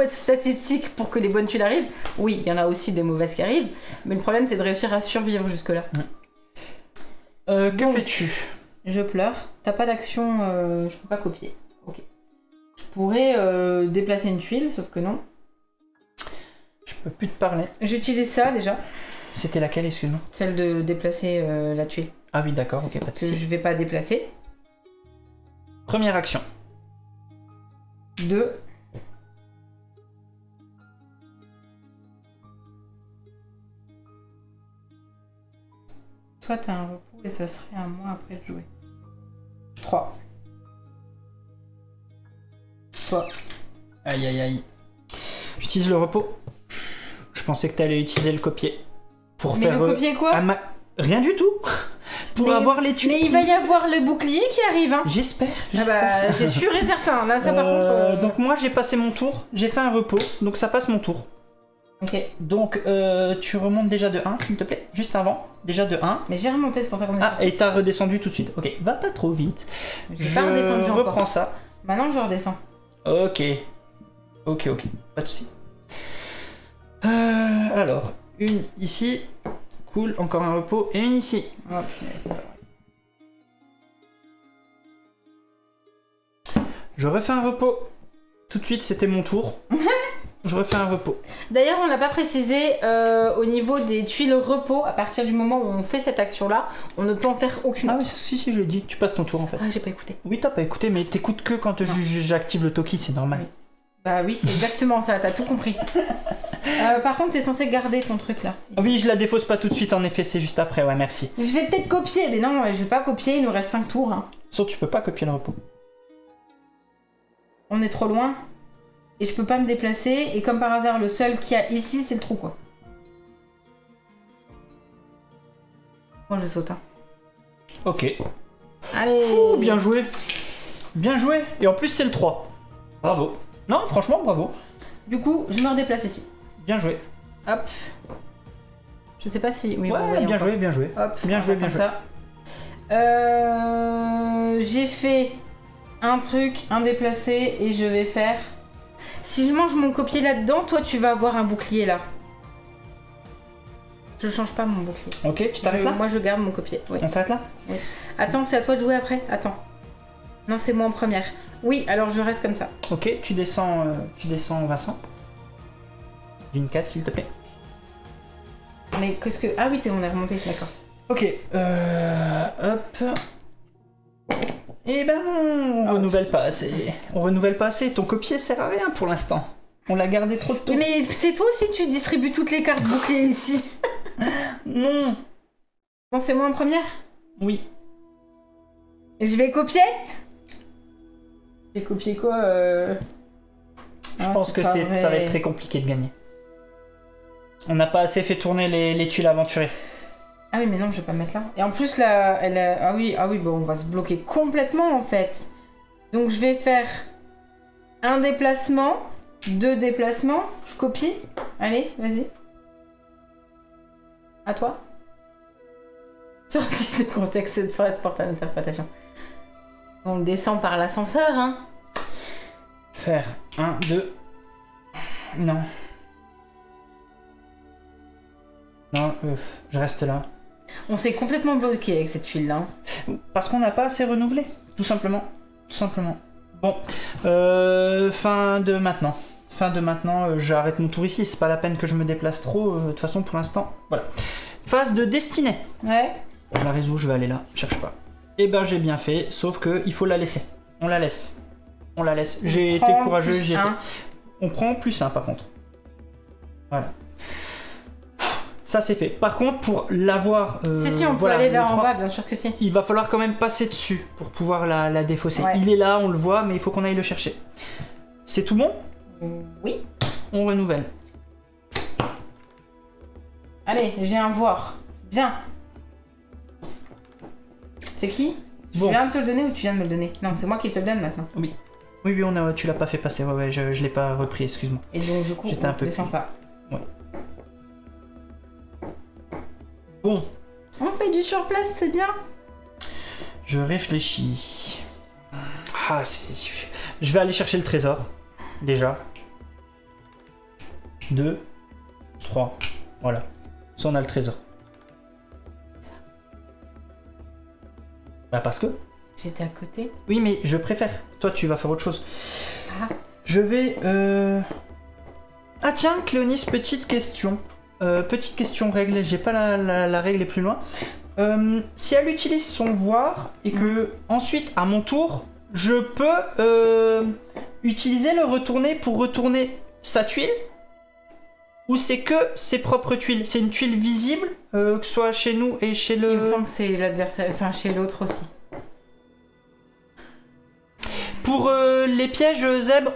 être statistique pour que les bonnes tuiles arrivent. Oui, il y en a aussi des mauvaises qui arrivent, mais le problème c'est de réussir à survivre jusque-là. Que fais-tu? Je pleure. T'as pas d'action, je peux pas copier. Ok. Je pourrais déplacer une tuile, sauf que non. Je peux plus te parler. J'utilise ça déjà. C'était laquelle, excuse-moi? Celle de déplacer la tuile. Ah oui, d'accord, ok, pas de Que soucis. je vais pas déplacer. Première action. 2. Toi, t'as un repos et ça serait un mois après de jouer. 3. Toi. Aïe, aïe, aïe. J'utilise le repos. Je pensais que t'allais utiliser le copier. Pour Mais faire... le copier quoi Rien du tout. Pour mais, avoir les tuiles. Mais il va y avoir le bouclier qui arrive, hein. J'espère. Ah bah, c'est sûr et certain. Là, ça par contre... Donc moi, j'ai passé mon tour. J'ai fait un repos. Donc ça passe mon tour. Ok. Donc tu remontes déjà de 1, s'il te plaît. Juste avant. Déjà de 1. Mais j'ai remonté, c'est pour ça qu'on est Ah, sur et t'as redescendu tout de suite. Ok, va pas trop vite. J'ai pas redescendu encore. reprends ça. Maintenant, je redescends. Ok. Ok. Pas de soucis. Alors, une ici. Cool, encore un repos. Et une ici. Oh, punaise. Je refais un repos. Tout de suite, c'était mon tour. Je refais un repos. D'ailleurs, on l'a pas précisé au niveau des tuiles repos. À partir du moment où on fait cette action-là, on ne peut en faire aucune Ah autre. oui, si, je l'ai dit. Tu passes ton tour en fait. Ah, j'ai pas écouté. Oui, t'as pas écouté, mais t'écoutes que quand j'active le Toki, c'est normal. Oui. Bah oui, c'est exactement ça, t'as tout compris. Par contre, t'es censé garder ton truc là. Oui, je la défausse pas tout de suite, en effet, c'est juste après, ouais, merci. Je vais peut-être copier, mais non, je vais pas copier, il nous reste 5 tours. Hein. Sauf tu peux pas copier le repos. On est trop loin. Et je peux pas me déplacer, et comme par hasard, le seul qu'il y a ici, c'est le trou quoi. Moi je saute. Hein. Ok. Allez. Ouh, bien joué. Bien joué. Et en plus, c'est le 3. Bravo. Non, franchement, bravo. Du coup, je me redéplace ici. Bien joué. Hop. Je sais pas si... Oui, Ouais, vous voyez bien encore. joué, bien joué. Hop, Bien joué, comme bien joué. ça. J'ai fait un truc, un déplacé, et je vais faire... Si je mange mon copier là-dedans, toi tu vas avoir un bouclier là. Je change pas mon bouclier. Ok, tu t'arrêtes là? Moi je garde mon copier. Oui. On s'arrête là? Oui. Attends, c'est à toi de jouer après. Attends. Non, c'est moi en première. Oui, alors je reste comme ça. Ok, tu descends Vincent. D'une case, s'il te plaît. Mais qu'est-ce que... Ah oui, on est remonté, d'accord. Ok, hop. Et ben on renouvelle pas assez. On renouvelle pas assez. Ton copier sert à rien pour l'instant. On l'a gardé trop de temps. Mais c'est toi aussi tu distribues toutes les cartes boucliers ici. Non. Bon, c'est moi en première. Oui. Je vais copier. Je vais copier quoi Je pense que ça va être très compliqué de gagner. On n'a pas assez fait tourner les tuiles aventuriers. Ah oui, mais non, je vais pas me mettre là. Et en plus, là, elle a... Ah oui, bon, on va se bloquer complètement, en fait. Donc, je vais faire un déplacement, 2 déplacements. Je copie. Allez, vas-y. À toi. Sortie de contexte, cette phrase porte à l'interprétation. On descend par l'ascenseur, hein. Faire 1, 2... Non. Non, je reste là. On s'est complètement bloqué avec cette tuile-là. Parce qu'on n'a pas assez renouvelé, tout simplement. Tout simplement. Bon, fin de maintenant. J'arrête mon tour ici, c'est pas la peine que je me déplace trop, de toute façon pour l'instant. Voilà. Phase de destinée. Ouais. Je la résous, je vais aller là, cherche pas. Et ben j'ai bien fait, sauf que il faut la laisser. On la laisse. J'ai été courageux, On prend plus 1 par contre. Voilà. Ça c'est fait. Par contre, pour l'avoir... Si, on peut voilà, aller le vers en 3, bas, bien sûr que si. il va falloir quand même passer dessus pour pouvoir la défausser. Ouais. Il est là, on le voit, mais il faut qu'on aille le chercher. C'est tout bon? Oui. On renouvelle. Allez, j'ai un voir. Bien. C'est qui? Bon. Tu viens de te le donner ou tu viens de me le donner? Non, c'est moi qui te le donne maintenant. Oui, tu l'as pas fait passer. Ouais, je l'ai pas repris, excuse-moi. Et donc, du coup, J'étais un peu descend pris. ça. Ouais. Bon, On fait du surplace, c'est bien. je réfléchis. Ah, je vais aller chercher le trésor. Déjà. 2, 3. Voilà. Ça, on a le trésor. Ça. Bah, parce que. J'étais à côté. Oui, mais je préfère. Toi, tu vas faire autre chose. Ah. Je vais. Ah, tiens, Cléonis, petite question. Petite question règle. J'ai pas la règle est plus loin. Si elle utilise son voir et que ensuite, à mon tour, je peux utiliser le retourner pour retourner sa tuile, ou c'est que ses propres tuiles? C'est une tuile visible, que ce soit chez nous et chez le... Il me semble que c'est l'adversaire, enfin chez l'autre aussi. Pour les pièges, Zeb,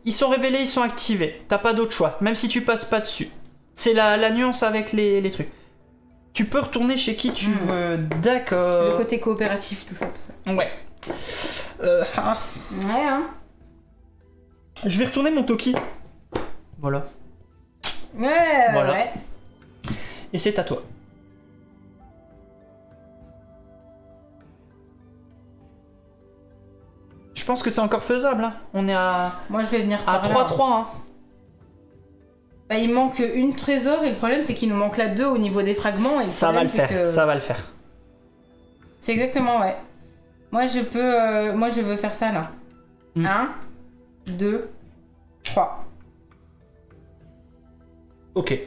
ils sont révélés, ils sont activés. T'as pas d'autre choix, même si tu passes pas dessus. C'est la nuance avec les trucs. Tu peux retourner chez qui tu veux, d'accord. Le côté coopératif, tout ça, tout ça. Ouais. Ouais, hein. Je vais retourner mon Toki. Voilà. Ouais, Voilà. ouais. Et c'est à toi. Je pense que c'est encore faisable. Hein. On est à Moi, je vais venir à par là. 3-3. Hein. Bah, il manque une trésor et le problème, c'est qu'il nous manque là 2 au niveau des fragments. Et Ça va le faire. Ça va le faire. C'est exactement, ouais. Moi, je peux... moi, je veux faire ça, là. 1, 2, 3. Ok.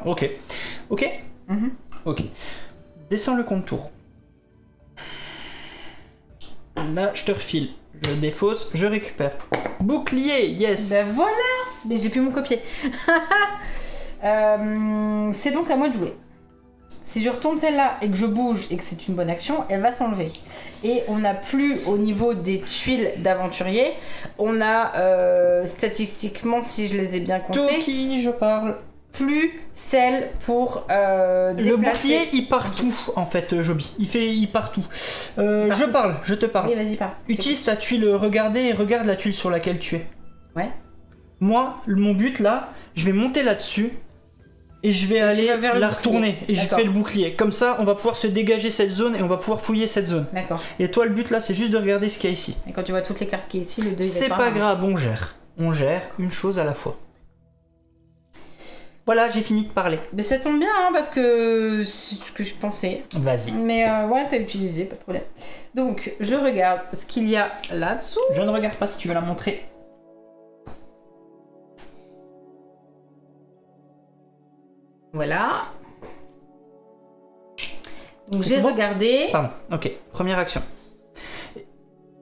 Ok. Ok. Ok. Descends le contour. Là, je te refile. Je défausse, je récupère. Bouclier, yes. Ben voilà. Mais j'ai plus mon copier. C'est donc à moi de jouer. Si je retourne celle-là et que je bouge et que c'est une bonne action, elle va s'enlever. Et on n'a plus au niveau des tuiles d'aventurier, on a statistiquement, si je les ai bien comptées, Toki, je parle. plus celle pour Le déplacer. bouclier, il part tout, en fait, Joby. Il part tout. Je te parle. Oui, vas-y, parle. Utilise ta tuile regardez et regarde la tuile sur laquelle tu es. Ouais. Moi, mon but là, je vais monter là-dessus et je vais aller vas vers le la bouclier. retourner et je D'accord. fais le bouclier. Comme ça, on va pouvoir se dégager cette zone et on va pouvoir fouiller cette zone. D'accord. Et toi, le but là, c'est juste de regarder ce qu'il y a ici. Et quand tu vois toutes les cartes qui est ici, le 2 il C'est est pas là. grave, on gère. On gère une chose à la fois. Voilà, j'ai fini de parler. Mais ça tombe bien, hein, parce que c'est ce que je pensais. Vas-y. Mais ouais, t'as utilisé, pas de problème. Donc, je regarde ce qu'il y a là-dessous. Je ne regarde pas si tu veux la montrer. Voilà. Donc, j'ai bon regardé. Pardon, ok. Première action.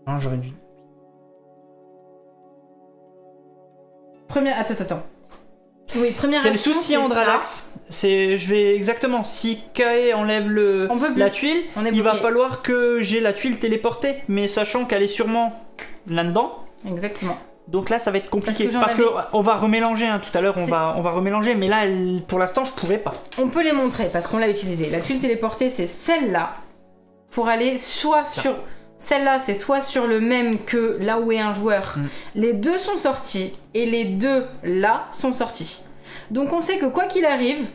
Non, j'aurais dû... Première... Attends. Oui, première C'est le action, souci, c'est Andralax. Je vais exactement. Si Kae enlève On peut plus. la tuile, On est il va bloqué. falloir que j'ai la tuile téléportée. Mais sachant qu'elle est sûrement là-dedans. ça. Exactement. Donc là, ça va être compliqué. Parce que Parce j'en que on va remélanger. Hein, tout à l'heure, on C'est- va remélanger. Mais là, pour l'instant, je pourrais pas. On peut les montrer parce qu'on l'a utilisé. La tuile téléportée, c'est celle-là. Pour aller soit sur... Celle-là, c'est soit sur le même que là où est un joueur. Les deux sont sortis et les deux là sont sortis. Donc on sait que quoi qu'il arrive,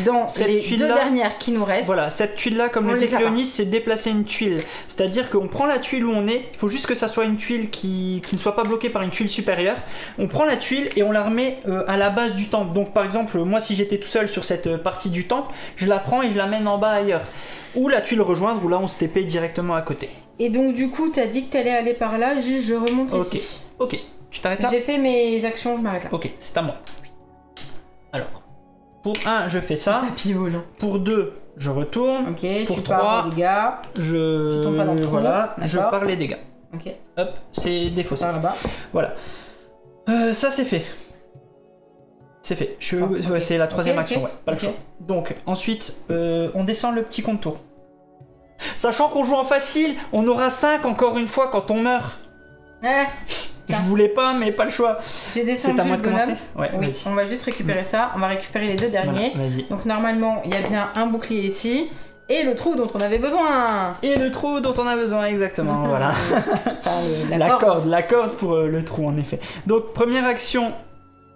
dans Cette les tuile-là, deux dernières qui nous restent, Voilà, cette tuile-là, comme on le dit les a pas. Cléonis, c'est déplacer une tuile. C'est-à-dire qu'on prend la tuile où on est, il faut juste que ça soit une tuile qui ne soit pas bloquée par une tuile supérieure. On prend la tuile et on la remet à la base du temple. Donc par exemple, moi si j'étais tout seul sur cette partie du temple, je la prends et je la mène en bas ailleurs. Ou la tuile rejoindre, ou là on se TP directement à côté. Et donc du coup, t'as dit que t'allais aller par là, juste je remonte Ok, ici. ok. Tu t'arrêtes là? J'ai fait mes actions, je m'arrête là. Ok, c'est à moi. Alors, pour 1, je fais ça. Tapis volant. Pour 2, je retourne. Ok, Pour tu 3, pars les gars. Je... Tu tombes pas dans le trou, Voilà, je d'accord. pars les dégâts. Ok, Hop, c'est défaussé. par là-bas. Voilà. Ça c'est fait. C'est fait. Oh, ouais, c'est la troisième Ok, action, ok, ouais, pas le ok. choix. Donc, ensuite, on descend le petit contour. Sachant qu'on joue en facile, on aura 5 encore une fois quand on meurt. Ouais, Je voulais pas, mais pas le choix. j'ai C'est descendu à moi le de commencer. bonhomme. Ouais, Oui, vas-y. on va juste récupérer ça. On va récupérer les deux derniers. Voilà, vas-y. Donc normalement, il y a bien un bouclier ici et le trou dont on avait besoin. Et le trou dont on a besoin, exactement, voilà. Enfin, La corde pour le trou, en effet. Donc, première action,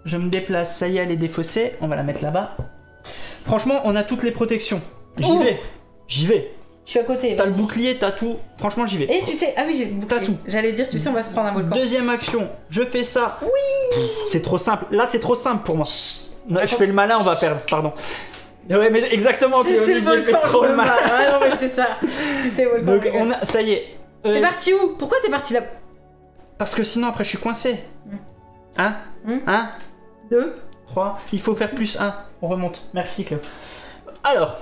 je me déplace, ça y est, elle est défaussée, on va la mettre là-bas. Franchement, on a toutes les protections. Ouh. J'y vais. Je suis à côté. T'as le vas-y. bouclier, t'as tout. Franchement, j'y vais. Et tu sais, ah oui, j'ai le bouclier. T'as tout. J'allais dire, tu sais, on va se prendre un volcan. Deuxième action, je fais ça. Oui. C'est trop simple. Là, c'est trop simple pour moi. Non, je fais le malin, on va perdre, pardon. Ouais, mais exactement, Si c'est le Olivier fait volcan, trop le malin. Ouais, non, mais c'est ça. Si c'est le volcan. Donc, regarde. ça y est. T'es parti où? Pourquoi t'es parti là? Parce que sinon, après, je suis coincé. 1, 2. 3, il faut faire plus 1. On remonte. Merci, Cléo. Alors,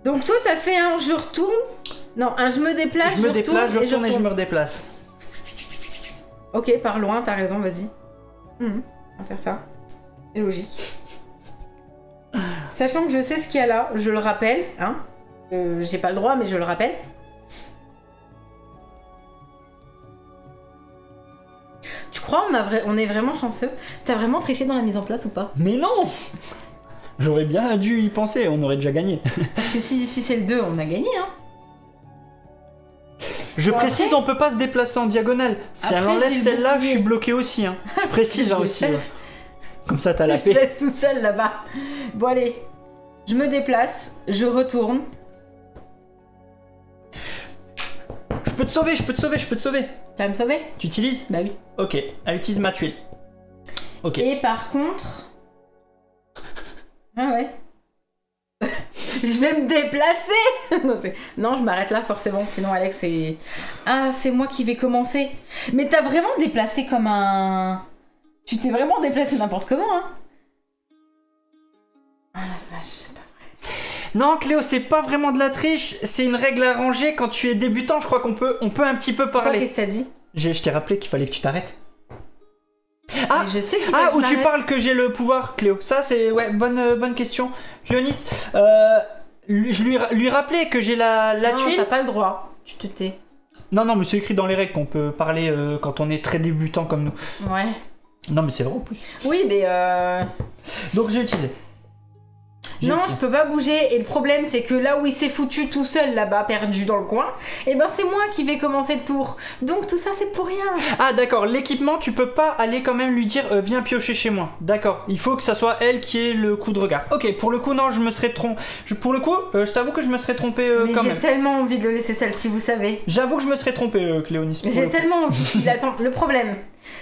Donc toi, t'as fait un je retourne. Non, un je me déplace, je me déplace, je retourne et je retourne. me redéplace. Ok, par loin, t'as raison, vas-y. On va faire ça. C'est logique. Sachant que je sais ce qu'il y a là, je le rappelle, hein. J'ai pas le droit, mais je le rappelle. Tu crois on est vraiment chanceux? T'as vraiment triché dans la mise en place ou pas? Mais non! J'aurais bien dû y penser, on aurait déjà gagné. Parce que si c'est le 2, on a gagné, hein. Je Bon, précise, après- on peut pas se déplacer en diagonale. Si elle Après, enlève j'ai le celle-là, je bouclier. suis bloqué aussi. Hein. Je précise je hein, vais aussi. faire. Ouais. Comme ça, t'as la Je te paix. laisse tout seul là-bas. Bon allez, je me déplace, je retourne. Je peux te sauver, je peux te sauver, je peux te sauver. Tu vas me sauver? Tu utilises? Bah oui. Ok, elle utilise ma tuile. Ok. Et par contre... Ah ouais. Je vais me déplacer. Non, je m'arrête là forcément, sinon Alex c'est... Ah, c'est moi qui vais commencer. Mais t'as vraiment déplacé comme un... Tu t'es vraiment déplacé n'importe comment, hein. Ah la vache, c'est pas vrai. Non, Cléo, c'est pas vraiment de la triche, c'est une règle arrangée. Quand tu es débutant, je crois qu'on peut un petit peu Quoi, parler. qu'est-ce que t'as dit? Je t'ai rappelé qu'il fallait que tu t'arrêtes. Ah, Mais je sais qu'il faut ah que où je tu m'arrête. parles que j'ai le pouvoir, Cléo. Ça, c'est ouais, bonne question. Cléonis, je lui rappelais que j'ai la Non, tuile. t'as pas le droit. Tu te tais. Non, mais c'est écrit dans les règles qu'on peut parler quand on est très débutant comme nous. Ouais. Non, mais c'est vrai en plus. Oui, mais Donc j'ai utilisé. non, je peux pas bouger. Et le problème, c'est que là où il s'est foutu tout seul là-bas, perdu dans le coin, et ben c'est moi qui vais commencer le tour. Donc tout ça, c'est pour rien. Ah d'accord, l'équipement, tu peux pas aller quand même lui dire viens piocher chez moi. D'accord, il faut que ça soit elle qui ait le coup de regard. Ok, pour le coup, non, je me serais trompé. Pour le coup, je t'avoue que je me serais trompé Mais quand j'ai même. tellement envie de le laisser celle-ci, vous savez. J'avoue que je me serais trompé, Cléonis. pour J'ai le coup. tellement envie qu'il attend. Le problème,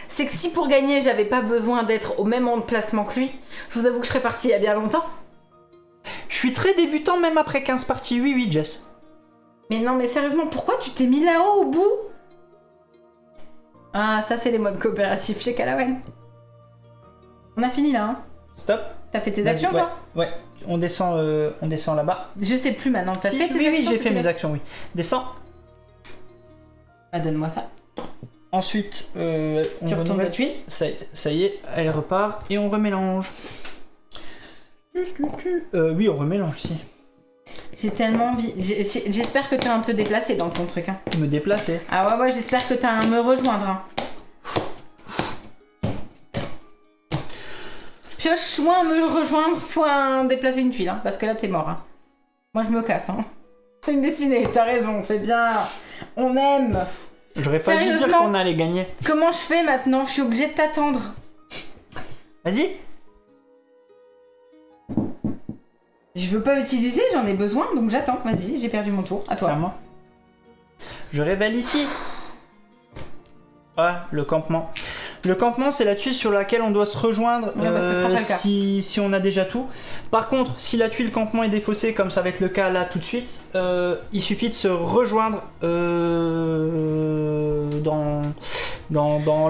c'est que si pour gagner, j'avais pas besoin d'être au même emplacement que lui, je vous avoue que je serais partie il y a bien longtemps. Je suis très débutant même après 15 parties. Oui, Jess. Mais non, mais sérieusement, pourquoi tu t'es mis là-haut au bout? Ah, ça, c'est les modes coopératifs chez Calawan. On a fini là, hein. Stop. T'as fait tes Vas-y, actions, ouais. toi? Ouais, on descend là-bas. Je sais plus maintenant. T'as Si, fait tes oui, actions? j'ai fait c'était mes là actions, oui. Descends. Ah, donne-moi ça. Ensuite, on Tu retournes renouvelle. ta tuile. Ça y est, elle repart et on remélange. Oui, on remélange si. J'ai tellement envie. J'espère que t'as un te déplacer dans ton truc, hein. Me déplacer. Ah ouais, j'espère que t'as un me rejoindre, hein. Pioche soit un me rejoindre, soit un déplacer une tuile, hein, parce que là t'es mort, hein. Moi je me casse, hein. C'est une destinée, t'as raison, c'est bien. On aime. J'aurais pas dû dire Sérieusement qu'on allait gagner. Comment je fais maintenant? Je suis obligée de t'attendre. Vas-y. Je veux pas utiliser, j'en ai besoin, donc j'attends. Vas-y, j'ai perdu mon tour. À C'est à toi. moi. Je révèle ici. Ah, le campement. Le campement, c'est la tuile sur laquelle on doit se rejoindre Ouais, bah, ça sera pas le cas. si on a déjà tout. Par contre, si la tuile campement est défaussée, comme ça va être le cas là tout de suite, il suffit de se rejoindre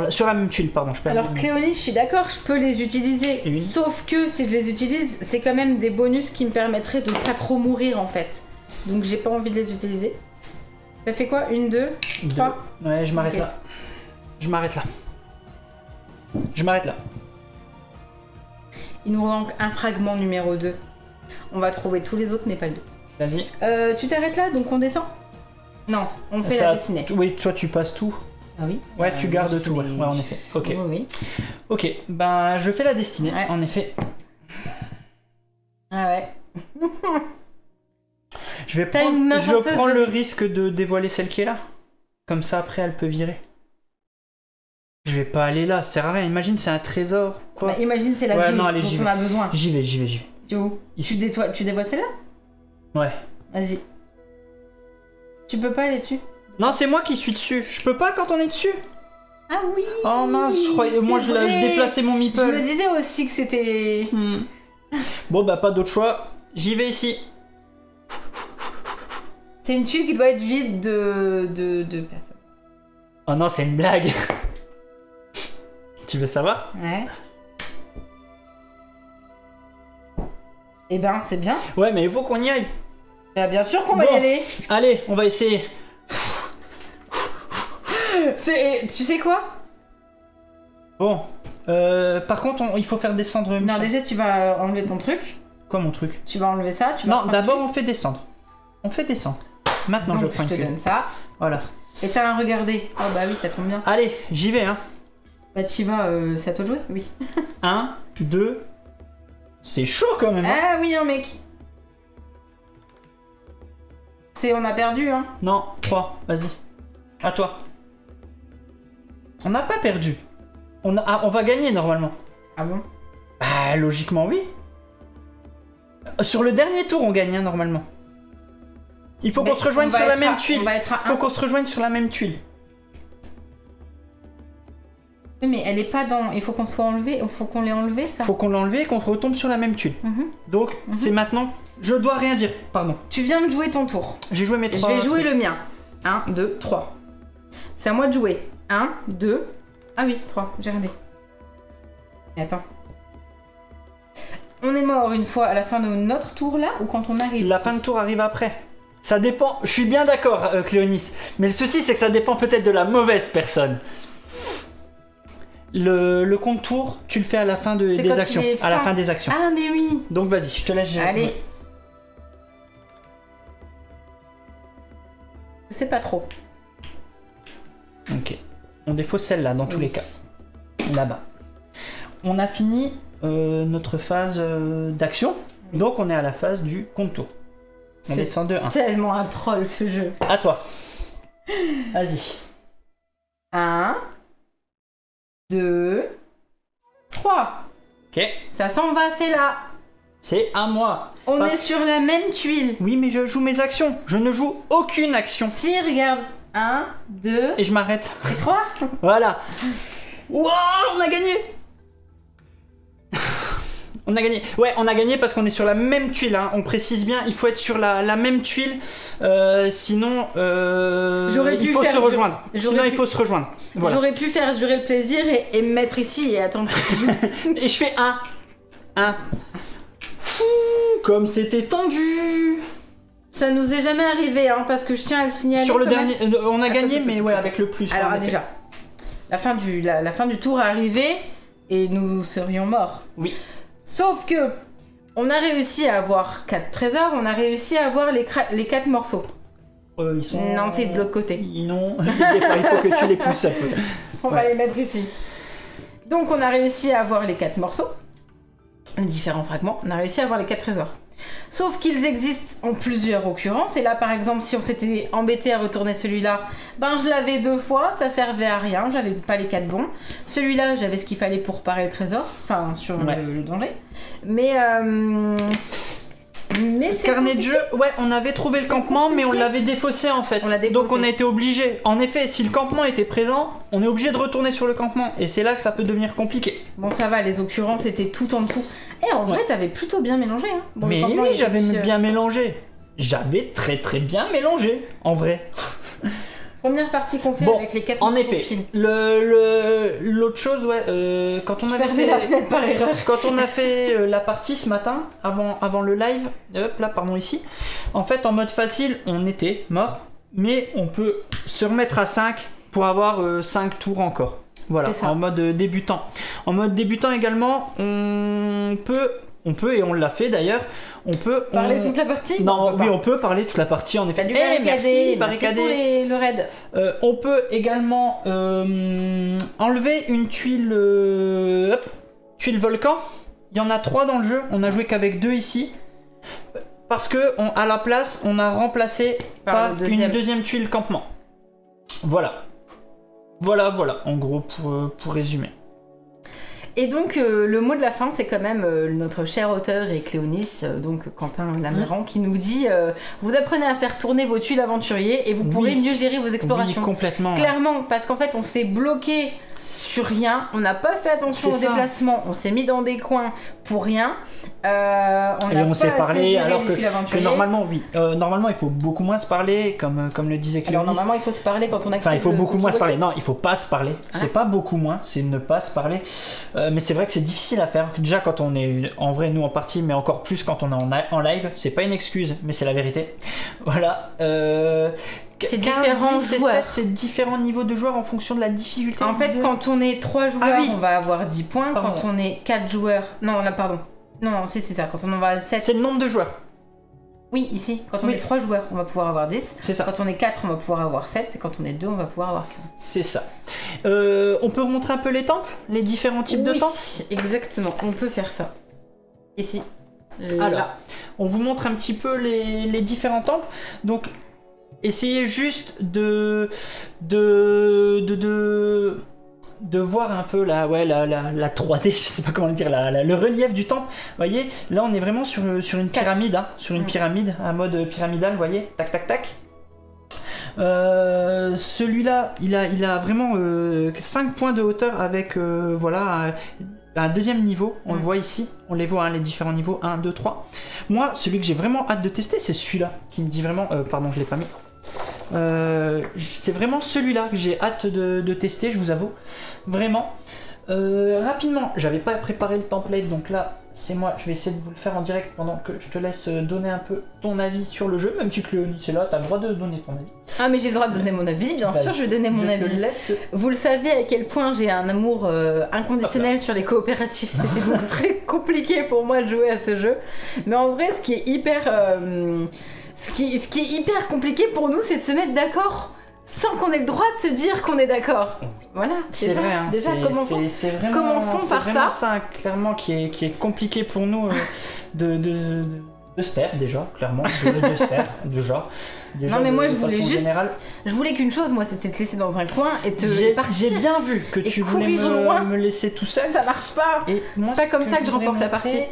sur la même tuile. Pardon, je perds. Alors Cléonis, je suis d'accord, je peux les utiliser. Oui. Sauf que si je les utilise, c'est quand même des bonus qui me permettraient de pas trop mourir en fait. Donc j'ai pas envie de les utiliser. Ça fait quoi? 1, 2, 3. Ouais, je m'arrête Ok. là. Je m'arrête là. Je m'arrête là. Il nous manque un fragment numéro 2. On va trouver tous les autres, mais pas le 2. Vas-y. Tu t'arrêtes là, donc on descend? Non, on fait la destinée. Oui, toi tu passes tout. Ah oui? Ouais, tu gardes tout, ouais, en effet. Ok. Oui. Ok, ben je fais la destinée, en effet. Ah ouais. Je prends le risque de dévoiler celle qui est là. Comme ça, après, elle peut virer. Je vais pas aller là, ça sert à rien. Imagine, c'est un trésor. Quoi. Bah, imagine, c'est la 2 dont on a besoin. J'y vais. Tu es où? Tu dévoiles celle-là? Ouais. Vas-y. Tu peux pas aller dessus? Non, c'est moi qui suis dessus. Je peux pas quand on est dessus. Ah oui. Oh mince, je croyais... Moi, je déplaçais mon meeple. Je me disais aussi que c'était... Bon, bah, pas d'autre choix. J'y vais ici. C'est une tuile qui doit être vide de personnes. Oh non, c'est une blague. Tu veux savoir? Ouais. Eh ben, c'est bien. Ouais, mais il faut qu'on y aille. Bah, bien sûr qu'on va y aller. Allez, on va essayer. Tu sais quoi? Bon. Par contre, il faut faire descendre... Non, déjà, tu vas enlever ton truc. Quoi, mon truc? Tu vas enlever ça. Non, d'abord, on fait descendre. On fait descendre. Maintenant, donc, je prends une te donne ça. Voilà. Et t'as un regardé. Oh bah oui, ça tombe bien. Allez, j'y vais, hein. Bah t'y vas, c'est à toi de jouer? Oui. 1, 2... C'est chaud quand même, hein. Ah oui, hein, mec. On a perdu, hein. Non, 3, vas-y. À toi. On n'a pas perdu. On va gagner, normalement. Ah bon? Bah, logiquement, oui. Sur le dernier tour, on gagne, hein, normalement. Il faut qu'on se rejoigne sur la même tuile. Il faut qu'on se rejoigne sur la même tuile. Oui, mais elle est pas dans... Il faut qu'on soit enlevé. Il faut qu'on l'ait enlevé, ça. Il faut qu'on l'enlève et qu'on retombe sur la même tuile. Donc, c'est maintenant... Je dois rien dire, pardon. Tu viens de jouer ton tour. J'ai joué mes 3... Je vais jouer le mien. 1, 2, 3. C'est à moi de jouer. 1, 2... Ah oui, 3. J'ai regardé. Mais attends. On est mort une fois à la fin de notre tour, là, ou quand on arrive? La fin de tour arrive après. Ça dépend... Je suis bien d'accord, Cléonis. Mais le souci, c'est que ça dépend peut-être de la mauvaise personne. Le compte tour, tu le fais à la fin des actions. À la fin des actions. Ah, mais oui. Donc vas-y, je te laisse gérer. Allez. Je sais pas trop. Ok. On défausse celle-là dans tous les cas. Là-bas. On a fini notre phase d'action. Donc on est à la phase du compte tour. On descend de 1. C'est tellement un troll ce jeu. À toi. Vas-y. 1, 2, 3. Ok. Ça s'en va, c'est là. C'est à moi. On est sur la même tuile. Oui, mais je joue mes actions. Je ne joue aucune action. Si, regarde. 1, 2... Et je m'arrête. Et 3. Voilà. Wow, on a gagné. On a gagné. Ouais, on a gagné parce qu'on est sur la même tuile. Hein. On précise bien, il faut être sur la même tuile. Sinon, il faut se rejoindre. Sinon, il faut se rejoindre. Voilà. J'aurais pu faire durer le plaisir et me mettre ici et attendre que tu joues. Et je fais 1. Fou, comme c'était tendu. Ça nous est jamais arrivé, hein, parce que je tiens à le signaler. Sur le dernier, on a gagné, mais ouais, avec le plus. Alors déjà, la fin du tour est arrivée et nous serions morts. Oui. Sauf que on a réussi à avoir 4 trésors, on a réussi à avoir les 4 morceaux. Ils sont... Non, c'est de l'autre côté. Non, il faut que tu les pousses un peu. On va les mettre ici. Donc on a réussi à avoir les 4 morceaux, les différents fragments, on a réussi à avoir les 4 trésors. Sauf qu'ils existent en plusieurs occurrences, et là par exemple si on s'était embêté à retourner celui-là, ben je l'avais 2 fois, ça servait à rien, j'avais pas les 4 bons. Celui-là j'avais ce qu'il fallait pour parer le trésor, enfin sur le danger. Mais c'est carnet de jeu, ouais, on avait trouvé le campement, mais on l'avait défaussé en fait. Donc on a été obligé. En effet, si le campement était présent, on est obligé de retourner sur le campement. Et c'est là que ça peut devenir compliqué. Bon, ça va, les occurrences étaient tout en dessous. Et en vrai, t'avais plutôt bien mélangé. Hein. Bon, mais oui, j'avais bien mélangé. J'avais très bien mélangé, en vrai. Première partie qu'on fait avec les 4 en effet, l'autre chose, ouais, quand on avait fait la fenêtre par erreur. Quand on a fait la partie ce matin, avant le live, hop là, pardon, ici, en fait, en mode facile, on était mort, mais on peut se remettre à 5 pour avoir 5 tours encore. Voilà, C'est ça. en mode débutant. En mode débutant également, on peut et on l'a fait d'ailleurs, Parler toute la partie? Non, peut oui, pas. on peut parler toute la partie en effet. Salut Merci, Barricadé, merci Barricadé. pour le raid. On peut également enlever une tuile, tuile volcan. Il y en a 3 dans le jeu, on a joué qu'avec 2 ici. Parce que à la place, on a remplacé par une deuxième tuile campement. Voilà. Voilà, en gros, pour résumer. Et donc, le mot de la fin, c'est quand même notre cher auteur et Cléonis, donc Quentin Laméran, qui nous dit vous apprenez à faire tourner vos tuiles aventuriers et vous pourrez mieux gérer vos explorations. Oui, complètement. Clairement, parce qu'en fait, on s'est bloqué sur rien, on n'a pas fait attention aux déplacements, on s'est mis dans des coins pour rien. On s'est parlé alors que normalement, oui. Normalement, il faut beaucoup moins se parler, comme le disait Cléonis. Alors, normalement, il faut se parler quand on active. Enfin, il faut beaucoup moins se parler. Non, il faut pas se parler. C'est pas beaucoup moins, c'est ne pas se parler. Mais c'est vrai que c'est difficile à faire. Déjà, quand on est en vrai, nous en partie, mais encore plus quand on est en live. C'est pas une excuse, mais c'est la vérité. Voilà. C'est différents joueurs. C'est différents niveaux de joueurs en fonction de la difficulté. En fait, quand on est 3 joueurs, on va avoir 10 points. Pardon. Quand on est 4 joueurs... Non, là, pardon. Non, c'est ça. Quand on en va 7... C'est le nombre de joueurs. Oui, ici. Quand on est 3 joueurs, on va pouvoir avoir 10. C'est ça. Quand on est 4, on va pouvoir avoir 7. Et quand on est 2, on va pouvoir avoir 15. C'est ça. On peut remontrer un peu les temples, les différents types de temples. Exactement. On peut faire ça. Ici. Alors, là. on vous montre un petit peu les différents temples. Donc, essayez juste de voir un peu la 3D, je sais pas comment le dire, le relief du temple. Vous voyez, là on est vraiment sur une pyramide, hein, sur une pyramide, un mode pyramidal, vous voyez, tac tac tac. Celui-là, il a vraiment 5 points de hauteur avec voilà un deuxième niveau, on le voit ici, on les voit, hein, les différents niveaux, 1, 2, 3. Moi, celui que j'ai vraiment hâte de tester, c'est celui-là, qui me dit vraiment... pardon, je l'ai pas mis. C'est vraiment celui-là que j'ai hâte de tester, je vous avoue. Vraiment. Rapidement, j'avais pas préparé le template, donc là, c'est moi, je vais essayer de vous le faire en direct pendant que je te laisse donner un peu ton avis sur le jeu, même si Cléonis est là, t'as le droit de donner ton avis. Ah, mais j'ai le droit de donner mon avis, bien sûr, je vais donner mon avis. Vous le savez à quel point j'ai un amour inconditionnel sur les coopératifs, c'était donc très compliqué pour moi de jouer à ce jeu. Mais en vrai, ce qui est hyper compliqué pour nous, c'est de se mettre d'accord sans qu'on ait le droit de se dire qu'on est d'accord. Voilà, c'est vrai, hein, déjà commençons par ça. C'est ça, clairement, qui est compliqué pour nous de se taire, déjà, clairement, de se taire, déjà. Non, mais moi, je voulais qu'une chose, moi, c'était te laisser dans un coin et te partir. J'ai bien vu que tu voulais me laisser tout seul. Ça marche pas. C'est pas comme ça que je remporte la partie.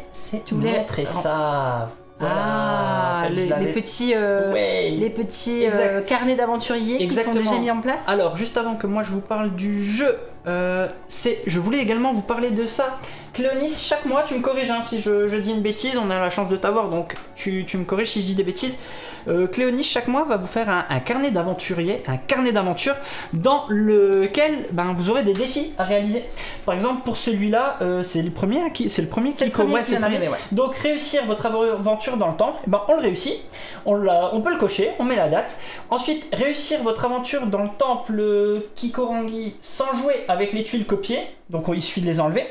Tu voulais montrer ça. Voilà, les petits carnets d'aventuriers qui sont déjà mis en place. Alors, juste avant que moi je vous parle du jeu, je voulais également vous parler de ça. Cléonis, chaque mois, tu me corriges hein, si je dis une bêtise, on a la chance de t'avoir, donc tu me corriges si je dis des bêtises. Cléonis, chaque mois, va vous faire un carnet d'aventurier, un carnet d'aventure dans lequel vous aurez des défis à réaliser. Par exemple, pour celui-là, c'est le premier qui vient d'arriver. Ouais. Donc, réussir votre aventure dans le temple, on le réussit, on peut le cocher, on met la date. Ensuite, réussir votre aventure dans le temple Kikorangi sans jouer avec les tuiles copiées, donc il suffit de les enlever.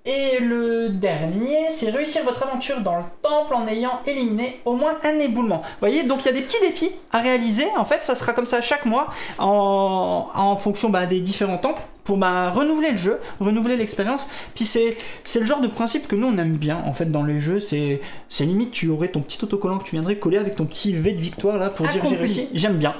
Et le dernier, c'est réussir votre aventure dans le temple en ayant éliminé au moins un éboulement. Vous voyez, donc il y a des petits défis à réaliser. En fait, ça sera comme ça chaque mois en fonction des différents temples pour renouveler le jeu, renouveler l'expérience. Puis c'est le genre de principe que nous on aime bien en fait dans les jeux. C'est limite tu aurais ton petit autocollant que tu viendrais coller avec ton petit V de victoire là pour dire j'ai réussi. J'aime bien.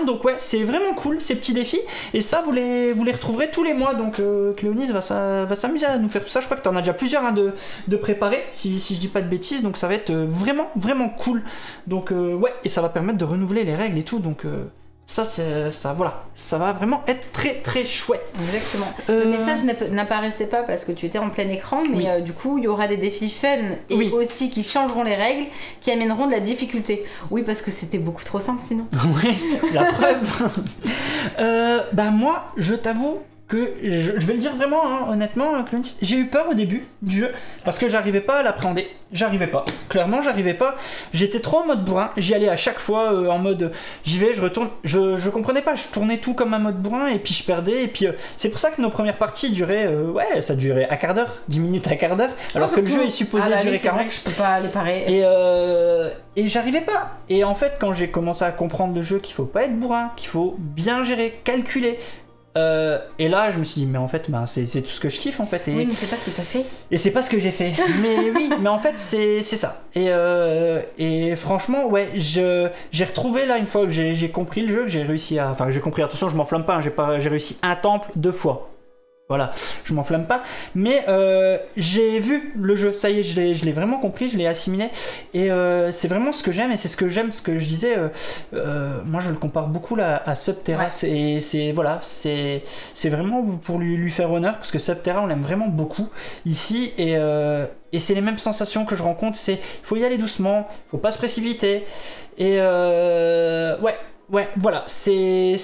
Donc ouais, c'est vraiment cool ces petits défis. Et ça vous les retrouverez tous les mois. Donc Cléonis va s'amuser à nous faire tout ça. Je crois que t'en as déjà plusieurs de préparer si je dis pas de bêtises. Donc ça va être vraiment cool. Donc ouais, et ça va permettre de renouveler les règles et tout. Donc ça va vraiment être très très chouette. Exactement. Le message n'apparaissait pas parce que tu étais en plein écran, mais du coup il y aura des défis fun et aussi qui changeront les règles, qui amèneront de la difficulté. Oui, parce que c'était beaucoup trop simple sinon. Oui, la preuve. Moi, je t'avoue que je vais le dire vraiment, hein, honnêtement, Cléonis, j'ai eu peur au début du jeu parce que j'arrivais pas à l'appréhender. J'arrivais pas. Clairement, j'arrivais pas. J'étais trop en mode bourrin. J'y allais à chaque fois en mode j'y vais, je retourne. Je comprenais pas. Je tournais tout comme un mode bourrin et puis je perdais. Et puis c'est pour ça que nos premières parties duraient, ça durait un quart d'heure, 10 minutes à un quart d'heure. Alors que le jeu est supposé durer 40. Vrai que je peux pas les parer. Et j'arrivais pas. Et en fait, quand j'ai commencé à comprendre le jeu, qu'il faut pas être bourrin, qu'il faut bien gérer, calculer. Et là je me suis dit mais en fait c'est tout ce que je kiffe en fait oui mais c'est pas ce que t'as fait et c'est pas ce que j'ai fait mais oui mais en fait c'est ça et franchement ouais j'ai retrouvé là une fois que j'ai compris le jeu, que j'ai réussi à j'ai compris, attention je m'enflamme pas, hein, j'ai réussi un temple 2 fois. Voilà, je m'enflamme pas, mais j'ai vu le jeu, ça y est, je l'ai vraiment compris, je l'ai assimilé, et c'est vraiment ce que j'aime, et c'est ce que j'aime, ce que je disais, moi je le compare beaucoup là, à Subterra, ouais. C'est vraiment pour lui faire honneur, parce que Subterra on l'aime vraiment beaucoup ici, et c'est les mêmes sensations que je rencontre, il faut y aller doucement, faut pas se précipiter, et ouais, voilà, c'est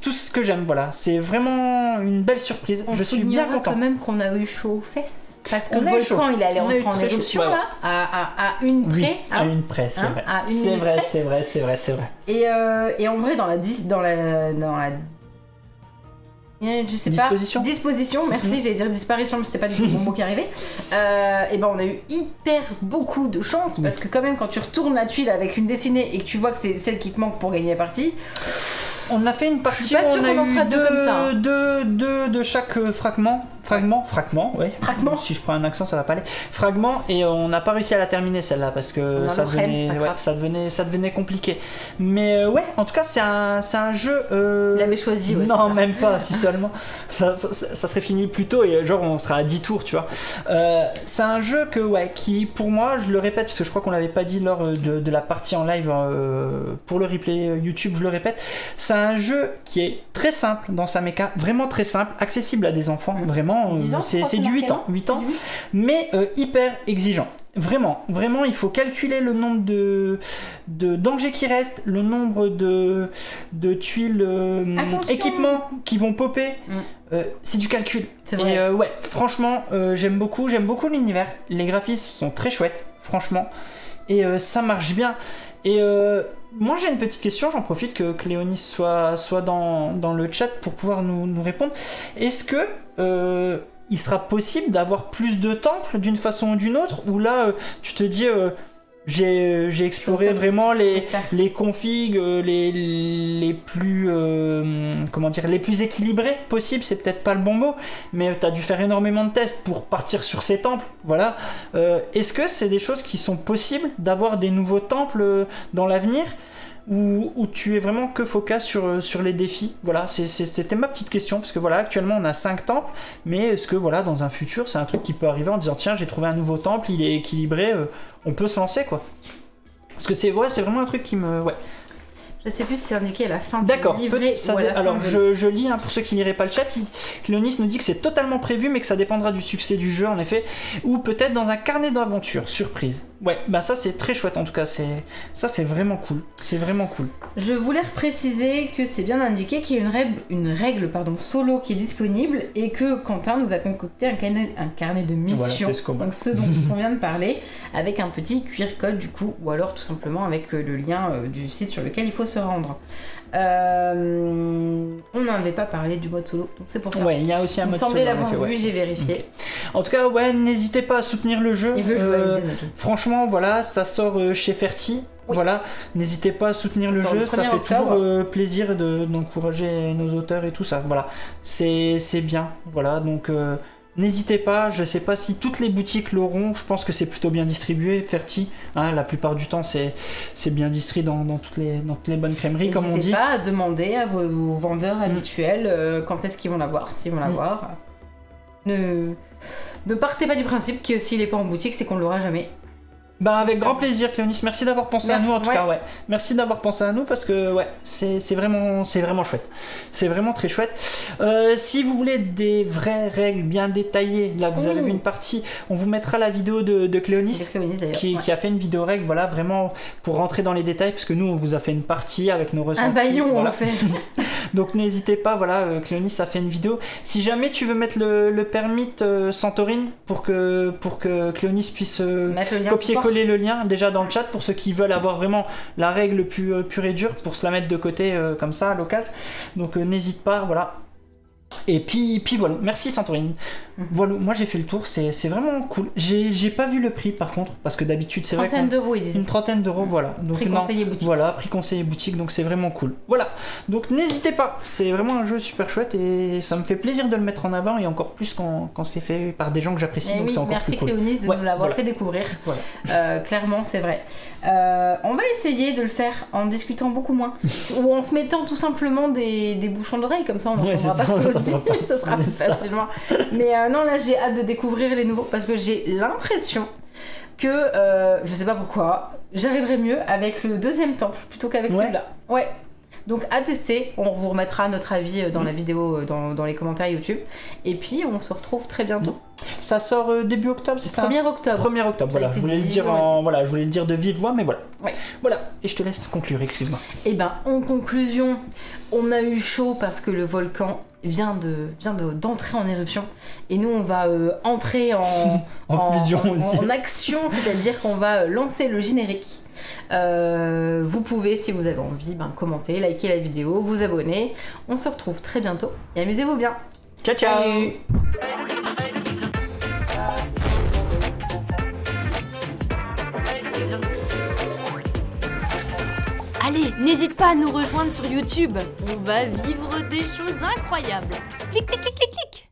tout ce que j'aime, voilà. C'est vraiment une belle surprise. Je suis bien content. Quand même qu'on a eu chaud aux fesses. Parce que le volcan, il allait entrer en éruption, là, à une près. Oui, à une près, c'est vrai. C'est vrai. Et en vrai, dans la je sais disposition, merci, j'allais dire disparition mais c'était pas du tout le bon mot qui arrivait, et ben on a eu beaucoup de chance parce que quand même quand tu retournes la tuile avec une dessinée et que tu vois que c'est celle qui te manque pour gagner la partie, on a fait une partie où on a eu deux de chaque fragment, ouais. Fragment. Si je prends un accent, ça va pas aller. Fragment, et on n'a pas réussi à la terminer celle-là parce que ça devenait compliqué. Mais ouais, en tout cas, c'est un jeu. Il avait choisi, ouais. Non, même pas, si seulement. ça serait fini plus tôt et genre on sera à 10 tours, tu vois. C'est un jeu qui, pour moi, je le répète parce que je crois qu'on l'avait pas dit lors de la partie en live pour le replay YouTube, je le répète. C'est un jeu qui est très simple dans sa méca, vraiment très simple, accessible à des enfants, vraiment. C'est du 8 ans, mais hyper exigeant. Vraiment, il faut calculer le nombre de dangers qui restent, le nombre de tuiles, équipements qui vont popper. C'est du calcul. C'est vrai. Et ouais, franchement, j'aime beaucoup l'univers. Les graphismes sont très chouettes, franchement, et ça marche bien. Et moi j'ai une petite question, j'en profite que Cléonis soit dans le chat pour pouvoir nous répondre. Est-ce que il sera possible d'avoir plus de temples d'une façon ou d'une autre, ou là tu te dis j'ai exploré vraiment les configs les plus les plus équilibrés possibles, c'est peut-être pas le bon mot, mais t'as dû faire énormément de tests pour partir sur ces temples, voilà. Est-ce que c'est des choses qui sont possibles d'avoir des nouveaux temples dans l'avenir, ou tu es vraiment que focus sur les défis? Voilà, c'était ma petite question, parce que voilà, actuellement on a 5 temples, mais est-ce que voilà, dans un futur c'est un truc qui peut arriver en disant tiens, j'ai trouvé un nouveau temple, il est équilibré, on peut se lancer, quoi? Parce que c'est vraiment un truc qui me... Ouais. Je sais plus si c'est indiqué à la fin du livret ou à la fin. Alors je lis, pour ceux qui n'iraient pas le chat, Cléonis nous dit que c'est totalement prévu, mais que ça dépendra du succès du jeu, en effet, ou peut-être dans un carnet d'aventure, surprise. Ouais, bah ça c'est très chouette en tout cas, c'est vraiment cool, Je voulais préciser que c'est bien indiqué qu'il y a une règle solo qui est disponible, et que Quentin nous a concocté un carnet de missions, voilà, donc ce dont on vient de parler, avec un petit QR code du coup, ou alors tout simplement avec le lien du site sur lequel il faut se rendre. On n'avait pas parlé du mode solo, donc c'est pour ça. Ouais, il y a aussi un mode solo. Il me semblait l'avoir vu, j'ai vérifié. Okay. En tout cas, ouais, n'hésitez pas à soutenir le jeu. Franchement, voilà, ça sort chez Ferti. Oui. Voilà, n'hésitez pas à soutenir le jeu, ça fait toujours plaisir d'encourager nos auteurs et tout ça. Voilà, c'est bien. Voilà, donc n'hésitez pas. Je sais pas si toutes les boutiques l'auront. Je pense que c'est plutôt bien distribué, Ferti. Hein, la plupart du temps, c'est bien distribué dans toutes les bonnes crèmeries, comme on dit. N'hésitez pas à demander à vos vendeurs habituels quand est-ce qu'ils vont l'avoir, s'ils vont l'avoir. Ne partez pas du principe que s'il n'est pas en boutique, c'est qu'on ne l'aura jamais. Bah avec grand plaisir Cléonis, merci d'avoir pensé à nous en tout cas, ouais. Merci d'avoir pensé à nous parce que ouais, c'est vraiment chouette. C'est vraiment très chouette. Si vous voulez des vraies règles bien détaillées, là vous avez vu une partie, on vous mettra la vidéo de Cléonis qui a fait une vidéo règle, voilà, vraiment pour rentrer dans les détails parce que nous on vous a fait une partie avec nos ressentis. Un baillon voilà. on fait. Donc n'hésitez pas, voilà, Cléonis a fait une vidéo. Si jamais tu veux mettre le permit Santorin pour que Cléonis puisse copier-coller le lien déjà dans le chat pour ceux qui veulent avoir vraiment la règle pure et dure pour se la mettre de côté comme ça à l'occasion. Donc n'hésite pas, voilà. Et puis voilà, merci Santorin. Voilà, moi j'ai fait le tour, c'est vraiment cool. J'ai pas vu le prix par contre, parce que d'habitude c'est vrai Trentaine d'euros, ils disent. Une trentaine d'euros, voilà. Donc, prix conseiller boutique. Voilà, prix conseiller boutique, donc c'est vraiment cool. Voilà, donc n'hésitez pas, c'est vraiment un jeu super chouette et ça me fait plaisir de le mettre en avant et encore plus quand c'est fait par des gens que j'apprécie, donc c'est encore plus cool. Merci Cléonis de nous l'avoir fait découvrir. Voilà. Clairement, c'est vrai. On va essayer de le faire en discutant beaucoup moins, ou en se mettant tout simplement des bouchons d'oreilles, comme ça on n'entendra pas ce qu'on dit, ça sera plus facilement. Mais non, là j'ai hâte de découvrir les nouveaux, parce que j'ai l'impression que, je sais pas pourquoi, j'arriverai mieux avec le deuxième temple plutôt qu'avec celui-là. Ouais. Donc à tester, on vous remettra notre avis dans la vidéo, dans les commentaires YouTube. Et puis on se retrouve très bientôt. Ça sort début octobre, c'est ça? 1er octobre. 1er octobre, voilà. Je voulais le dire de vive voix, mais voilà. Ouais. Voilà, et je te laisse conclure, excuse-moi. Et ben, en conclusion, on a eu chaud parce que le volcan vient d'entrer en éruption. Et nous, on va entrer en fusion aussi. En action, c'est-à-dire qu'on va lancer le générique. Vous pouvez, si vous avez envie, commenter, liker la vidéo, vous abonner. On se retrouve très bientôt et amusez-vous bien. Ciao, ciao. Salut. Allez, n'hésite pas à nous rejoindre sur YouTube. On va vivre des choses incroyables. Clic, clic, clic, clic, clic.